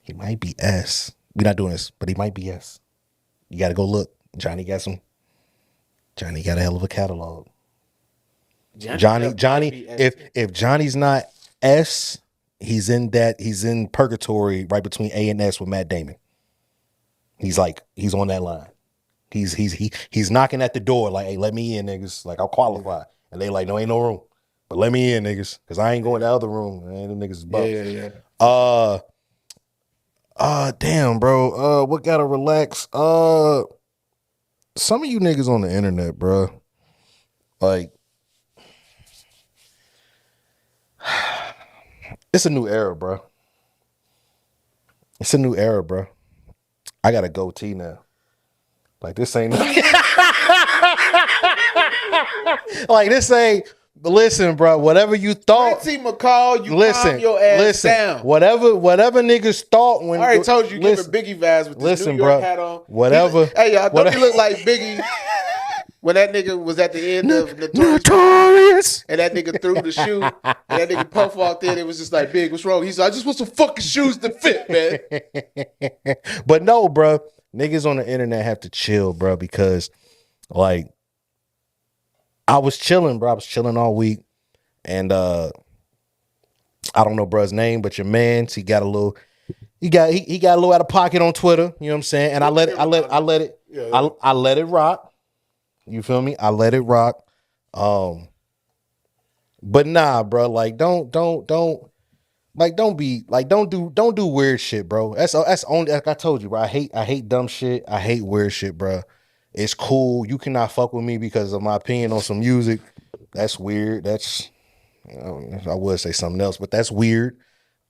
He might be S. We're not doing this, but he might be S. You got to go look. Johnny got a hell of a catalog. Johnny Depp might Johnny. be S tier. If Johnny's not S, he's in purgatory right between A and S with Matt Damon. He's on that line. He's knocking at the door like, hey, let me in, niggas. Like, I'll qualify. And they like, no, ain't no room. But let me in, niggas. Cause I ain't going to the other room. Man, them niggas is buffs. Yeah. Damn, bro. What gotta relax? Some of you niggas on the internet, bro. Like, it's a new era, bro. It's a new era, bro. I got a goatee now. Like, this ain't like, this ain't. Listen, bro. Whatever you thought. Quincy McCall, you calm your ass down. Whatever niggas thought when. I already told you, giving Biggie vibes with this New York hat on. Whatever. Hey, y'all, don't you look like Biggie when that nigga was at the end of Notorious. And that nigga threw the shoe. And that nigga Puff walked in. It was just like, Big, what's wrong? He said, I just want some fucking shoes that fit, man. But no, bro. Niggas on the internet have to chill, bro, because, like, I was chilling, bro. I was chilling all week. And I don't know bro's name, but your man, he got a little out of pocket on Twitter. You know what I'm saying? And I let it rock. You feel me? I let it rock. But nah, bro. Like, don't do weird shit, bro. That's only, like I told you, bro. I hate dumb shit. I hate weird shit, bro. It's cool. You cannot fuck with me because of my opinion on some music. That's weird. That's, I would say something else, but that's weird.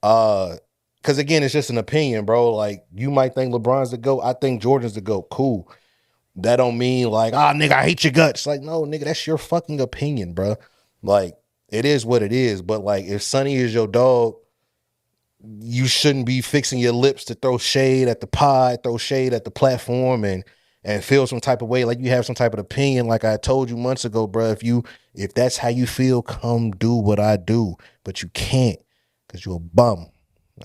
Because again, it's just an opinion, bro. Like, you might think LeBron's the GOAT. I think Jordan's the GOAT. Cool. That don't mean like, nigga, I hate your guts. Like, no, nigga, that's your fucking opinion, bro. Like, it is what it is. But like, if Sonny is your dog, you shouldn't be fixing your lips to throw shade at the pod, throw shade at the platform, and feel some type of way, like you have some type of opinion. Like I told you months ago, bro, if that's how you feel, come do what I do. But you can't, because you're a bum.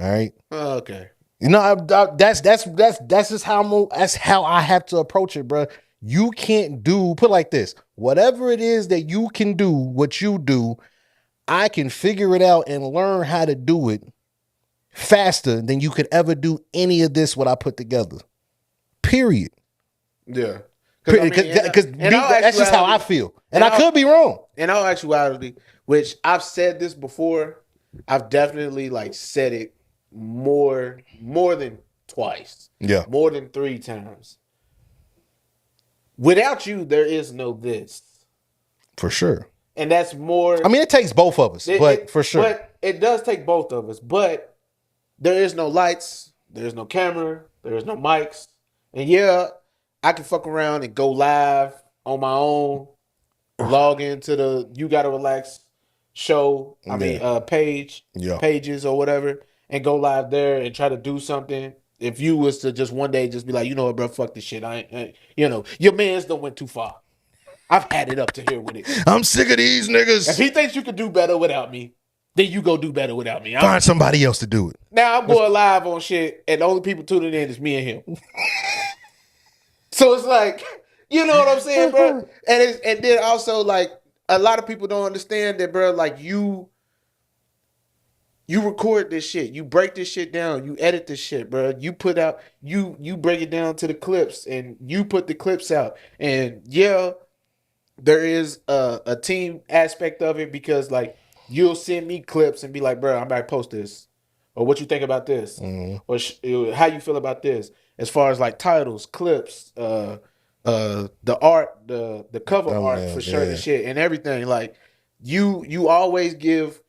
All right. Okay. You know, that's just that's how I have to approach it, bro. You can't put it like this. Whatever it is that you can do, what you do, I can figure it out and learn how to do it faster than you could ever do any of this what I put together. Period. Yeah. Because that's just how I feel. And I could be wrong. In all actuality, which I've said this before, I've definitely like said it more than twice. Yeah. More than 3 times. Without you, there is no this. For sure. And that's more. I mean, it takes both of us, for sure. But it does take both of us. But there is no lights. There's no camera. There's no mics. And yeah, I can fuck around and go live on my own. Log into the You Gotta Relax show. Pages or whatever. And go live there and try to do something. If you was to just one day just be like, you know what, bro, fuck this shit. Your man's done went too far. I've had it up to here with it. I'm sick of these niggas. If he thinks you can do better without me, then you go do better without me. Find somebody else to do it. Now I'm going live on shit, and the only people tuning in is me and him. So it's like, you know what I'm saying, bro? And then also, like, a lot of people don't understand that, bro. Like, you record this shit, you break this shit down, you edit this shit, bro. You put out, you break it down to the clips, and you put the clips out, and yeah. there is a team aspect of it because like you'll send me clips and be like, bro, I'm about to post this, or what you think about this, or how you feel about this, as far as like titles, clips, the art, the cover art for shirt and shit and everything. Like you always give,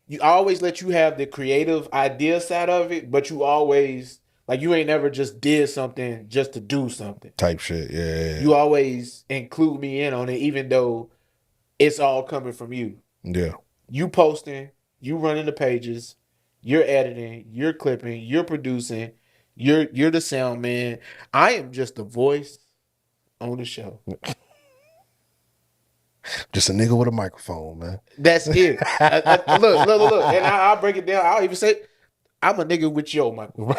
you always let you have the creative idea side of it, but you always like you ain't never just did something just to do something type shit. Yeah. You always include me in on it, even though it's all coming from you. Yeah. You posting, you running the pages, you're editing, you're clipping, you're producing, you're the sound man. I am just the voice on the show. Just a nigga with a microphone, man. That's it. Look. And I'll break it down. I'll even say, I'm a nigga with your microphone.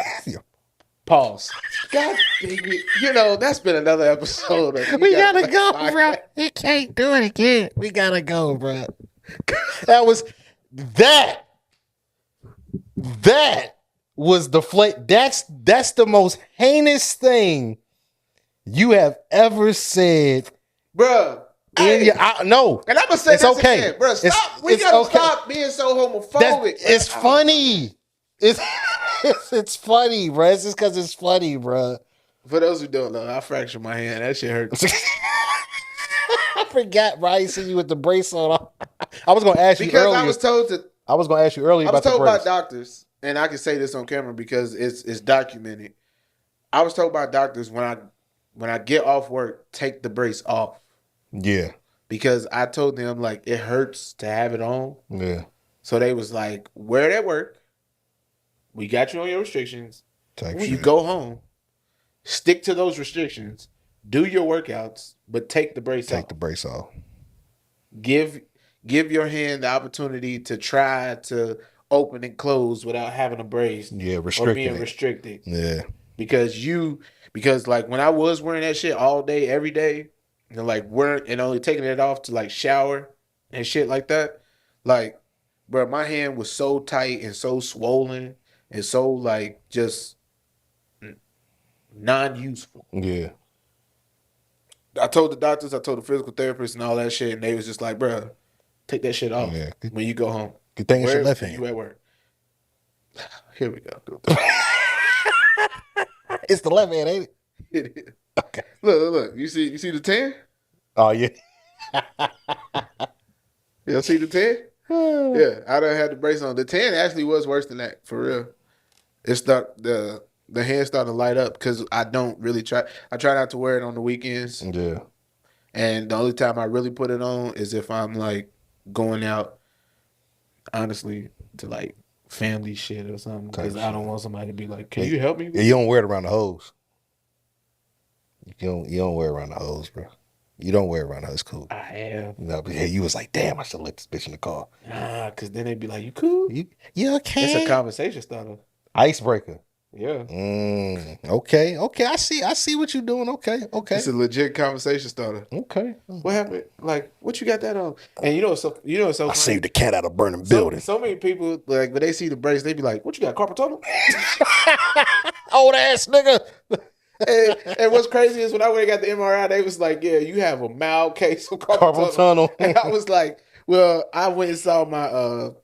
Pause. God dang it. You know, that's been another episode of We gotta go, bro. We can't do it again. We gotta go, bro. That was that. That was the that's the most heinous thing you have ever said, bruh. No, and I'm gonna say it's this okay, again, bro. Stop. We gotta stop being so homophobic. It's funny. It's funny, bro. It's just because it's funny, bro. For those who don't know, I fractured my hand. That shit hurt. I forgot, bro. I see you with the brace on. I was gonna ask you earlier. I was told gonna ask you earlier. I was told by doctors, and I can say this on camera because it's documented. I was told by doctors when I get off work, take the brace off. Yeah. Because I told them like it hurts to have it on. Yeah. So they was like, wear it at work. We got you on your restrictions. When you go home, stick to those restrictions. Do your workouts, but take the brace off. Take the brace off. Give your hand the opportunity to try to open and close without having a brace. Yeah, or being restricted. Yeah. Because like when I was wearing that shit all day, every day, and like and only taking it off to like shower and shit like that, like, bro, my hand was so tight and so swollen and so like just non-useful. Yeah. I told the doctors, I told the physical therapist and all that shit, and they was just like, bro, take that shit off when you go home. Good thing it's your left hand. You at work. Here we go. It's the left hand, ain't it? It is. Okay. Look. You see the 10? Oh yeah. You see the 10? Yeah, I done had the brace on. The 10 actually was worse than that, for real. The hand started to light up because I don't really try. I try not to wear it on the weekends. Yeah. And the only time I really put it on is if I'm like going out, honestly, to like family shit or something. Because I don't want somebody to be like, "Can you help me?" Yeah, you don't wear it around the hose. You don't wear it around the hose, bro. You don't wear it around the hose. It's cool. I have. No, but you was like, damn, I should let this bitch in the car. Nah, because then they'd be like, "You cool? You okay?" It's a conversation starter. Icebreaker. Yeah. Okay. I see what you're doing. Okay. It's a legit conversation starter. Okay. What happened? Like, what you got that on? And you know what's so I funny? Saved the cat out of burning building. So many people, like, when they see the brace, they be like, "What you got, carpal tunnel?" Old ass nigga. and what's crazy is when I went and got the MRI, they was like, "Yeah, you have a mild case of carpal tunnel." And I was like, well, I went and saw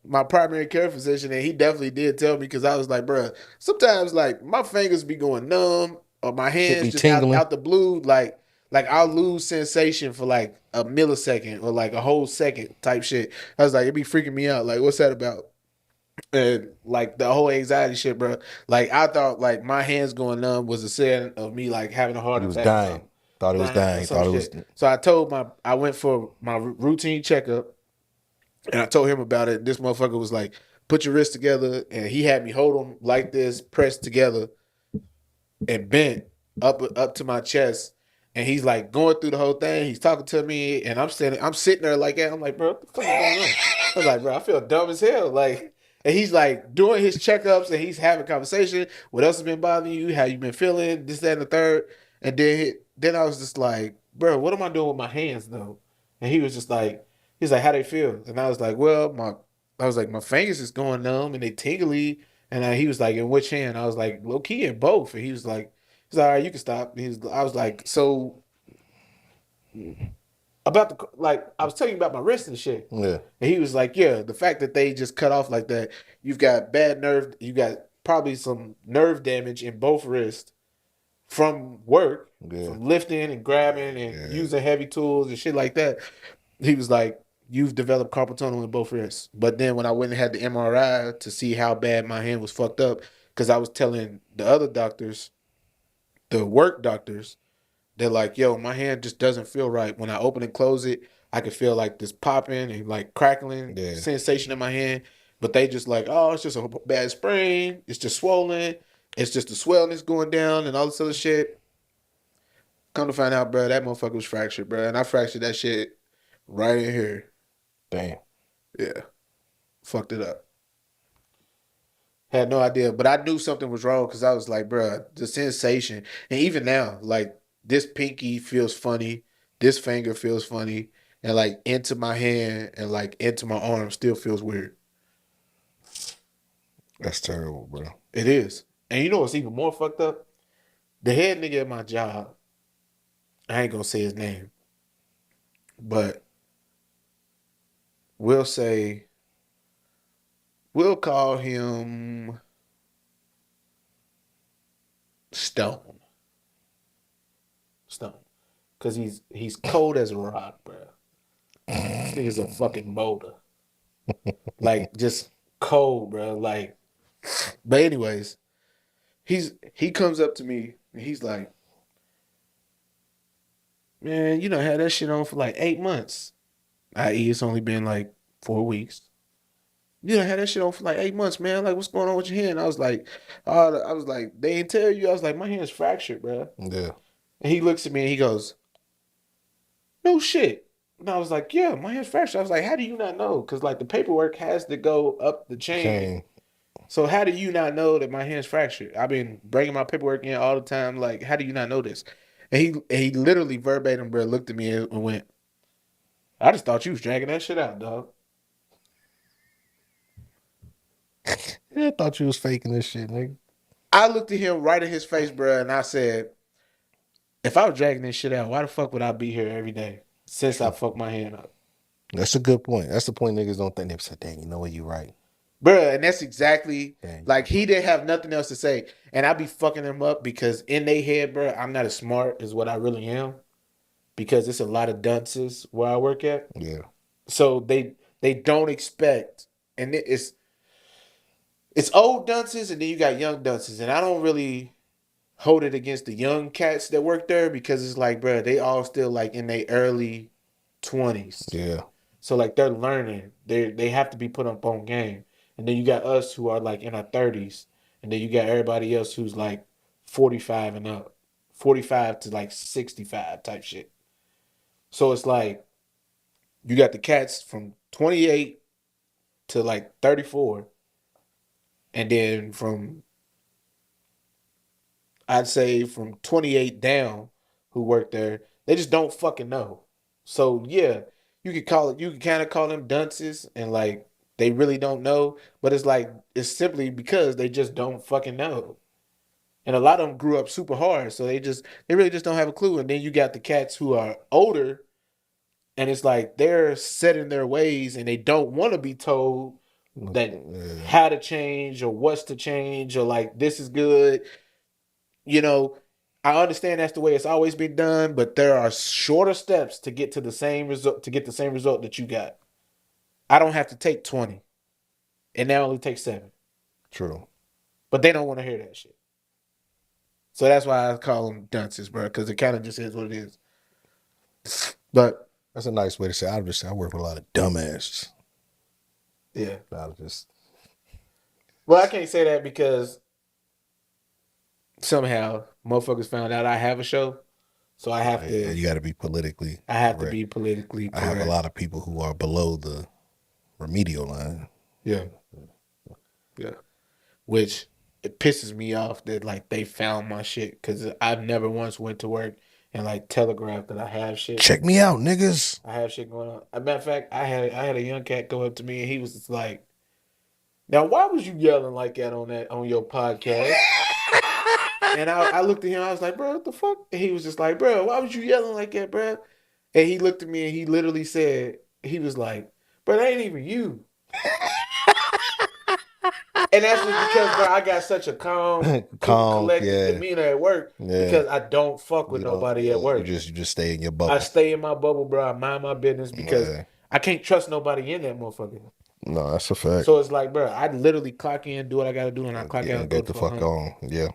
my primary care physician, and he definitely did tell me, because I was like, bro, sometimes like my fingers be going numb or my hands just out the blue, like I'll lose sensation for like a millisecond or like a whole second type shit. I was like, it be freaking me out. Like, what's that about? And like the whole anxiety shit, bro. Like I thought like my hands going numb was a sign of me like having a heart attack. He was dying. Thought it was dying. Thought it was. So I went for my routine checkup. And I told him about it. This motherfucker was like, put your wrist together. And he had me hold them like this, pressed together, and bent up to my chest. And he's like going through the whole thing. He's talking to me. And I'm sitting there like that. I'm like, bro, what the fuck is going on? I was like, bro, I feel dumb as hell. Like, and he's like doing his checkups and he's having conversation. What else has been bothering you? How you been feeling? This, that, and the third. And then I was just like, bro, what am I doing with my hands though? And he was just like, he's like, how they feel? And I was like, well, my fingers is going numb and they tingly. And he was like, in which hand? I was like, low key in both. And he was like, all right, you can stop. I was like, so about the like I was telling you about my wrist and shit. Yeah. And he was like, yeah, the fact that they just cut off like that, you've got bad nerve, you got probably some nerve damage in both wrists from work, Yeah. from lifting and grabbing and using heavy tools and shit like that. He was like, you've developed carpal tunnel in both wrists. But then when I went and had the MRI to see how bad my hand was fucked up, because I was telling the other doctors, the work doctors, they're like, yo, my hand just doesn't feel right. When I open and close it, I can feel like this popping and like crackling Yeah. sensation in my hand. But they just like, oh, it's just a bad sprain. It's just swollen. It's just the swelling that's going down and all this other shit. Come to find out, bro, that motherfucker was fractured, bro. And I fractured that shit right in here. Damn. Yeah. Fucked it up. Had no idea. But I knew something was wrong because I was like, bro, the sensation. And even now, like, this pinky feels funny. This finger feels funny. And like into my hand and like into my arm still feels weird. That's terrible, bro. It is. And you know what's even more fucked up? The head nigga at my job, I ain't gonna say his name, but we'll say, we'll call him Stone. Stone. Cause he's cold as a rock, bro. This nigga's a fucking boulder. Like just cold, bro. Like, but anyways, he comes up to me and he's like, man, you know, had that shit on for like 8 months. I.e., it's only been like 4 weeks. You know, had that shit on for like 8 months, man. Like, what's going on with your hand? I was like, they ain't tell you. I was like, my hand's fractured, bro. Yeah. And he looks at me and he goes, no shit. And I was like, yeah, my hand's fractured. I was like, how do you not know? Because like the paperwork has to go up the chain. Chain. So how do you not know that my hand's fractured? I've been bringing my paperwork in all the time. Like, how do you not know this? And he literally verbatim, bro, looked at me and went, I just thought you was dragging that shit out, dog. Yeah, I thought you was faking this shit, nigga. I looked at him right in his face, bro, and I said, if I was dragging this shit out, why the fuck would I be here every day since I True. fucked my hand up? That's a good point. That's the point niggas don't think. They say, dang, you know what, you right. Bruh, and that's exactly Dang, like he didn't have nothing else to say. And I be fucking him up because in their head, bruh, I'm not as smart as what I really am. Because it's a lot of dunces where I work at. yeah. So they don't expect, and it's old dunces and then you got young dunces. And I don't really hold it against the young cats that work there because it's like, bruh, they all still like in their early 20s. Yeah. So like they're learning. They have to be put up on game. And then you got us who are like in our 30s. And then you got everybody else who's like 45 and up. 45 to like 65 type shit. So it's like you got the cats from 28 to like 34. And then from I'd say from 28 down who work there, they just don't fucking know. So yeah, you can kind of call them dunces and like they really don't know, but it's like it's simply because they just don't fucking know. And a lot of them grew up super hard, so they really just don't have a clue. And then you got the cats who are older and it's like they're set in their ways and they don't want to be told that Yeah. how to change or what's to change or like this is good. You know, I understand that's the way it's always been done, but there are shorter steps to get to the same result that you got. I don't have to take 20. And now only takes 7. True. But they don't want to hear that shit. So that's why I call them dunces, bro, because it kind of just is what it is. But That's a nice way to say. I work with a lot of dumbasses. yeah. I just Well, I can't say that because somehow motherfuckers found out I have a show. So you got to be politically I have to correct. be politically I have a correct. lot of people who are below the remedial line. Yeah. Yeah. Which it pisses me off that like they found my shit because I've never once went to work and like telegraphed that I have shit. Check me out, niggas. I have shit going on. As a matter of fact, I had a young cat go up to me and he was just like, "Now why was you yelling like that on your podcast?" And I looked at him. I was like, "Bro, what the fuck?" And he was just like, "Bro, why was you yelling like that, bro?" And he looked at me and he literally said, he was like, bro, that ain't even you. And that's just because, bro, I got such a calm, cool, Calm, collected yeah, demeanor at work yeah. because I don't fuck with You know, nobody at you work. just stay in your I bubble. stay in my bubble, bro. I mind my business because Yeah. I can't trust nobody in that motherfucker. No, that's a fact. So it's like, bro, I literally clock in, do what I gotta do, and I clock out And and go get the the fuck fuck home. on. Yeah.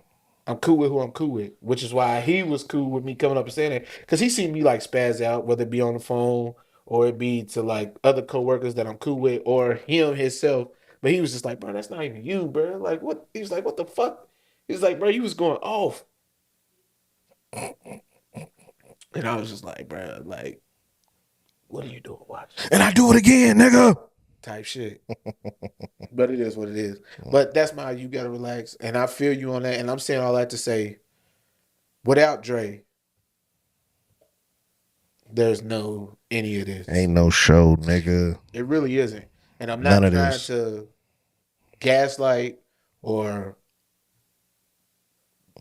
I'm cool with who I'm cool with, which is why he was cool with me coming up and saying that because he seen me like spaz out, whether it be on the phone or it be to like other coworkers that I'm cool with or him himself. But he was just like, bro, that's not even you, bro. Like what? He was like, what the fuck? He was like, bro, you was going off, and I was just like, bro, like, what are you doing watching? And I do it again, nigga. Type shit. But it is what it is. But that's my you gotta relax, and I feel you on that. And I'm saying all that to say, without Dre, there's no any of this. Ain't no show, nigga. It really isn't. And I'm None not of trying this. to gaslight or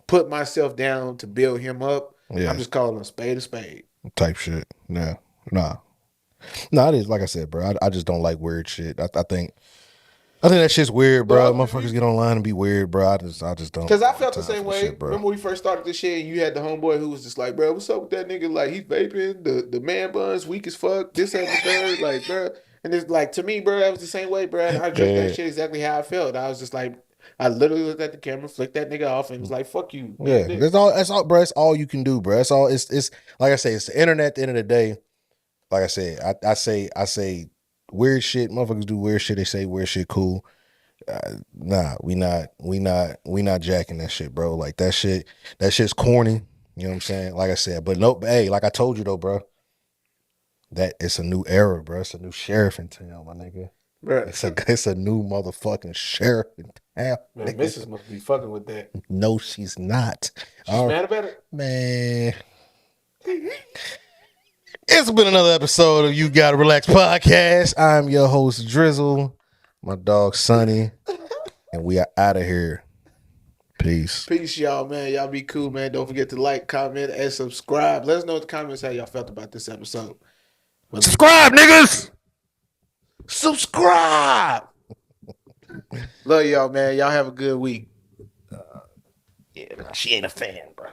put myself down to build him up. I'm Yeah. just calling a spade a spade. Type shit. Yeah. Nah. Nah, it is like I said, bro. I just don't like weird shit. I think that shit's weird, bro. No, Motherfuckers get online and be weird, bro. I just don't because I have felt the time same for the way. shit, bro. Remember we first started this shit and you had the homeboy who was just like, bro, what's up with that nigga? Like, he's vaping, the man buns weak as fuck, this, that, and the third. Like, bro. And it's like, to me, bro, that was the same way, bro. And I addressed that Yeah. shit exactly how I felt. I was just like, I literally looked at the camera, flicked that nigga off, and was like, fuck you. Yeah. Ended it. That's all, bro. That's all you can do, bro. That's all. It's like I say, it's the internet at the end of the day. Like I said, I say weird shit. Motherfuckers do weird shit. They say weird shit cool. Nah, we not jacking that shit, bro. Like that shit's corny. You know what I'm saying? Like I said, but no, hey, like I told you though, bro. That it's a new era, bro. It's a new sheriff in town, my nigga. Bro, It's a new motherfucking sheriff in town, man, nigga. Mrs. must be fucking with that. No, she's not. She's mad about it? Man. It's been another episode of You Gotta Relax Podcast. I'm your host, Drizzle, my dog Sonny, and we are out of here. Peace. Peace, y'all, man. Y'all be cool, man. Don't forget to like, comment, and subscribe. Let us know in the comments how y'all felt about this episode. Subscribe, niggas! Subscribe! Love y'all, man. Y'all have a good week. Yeah, she ain't a fan, bro.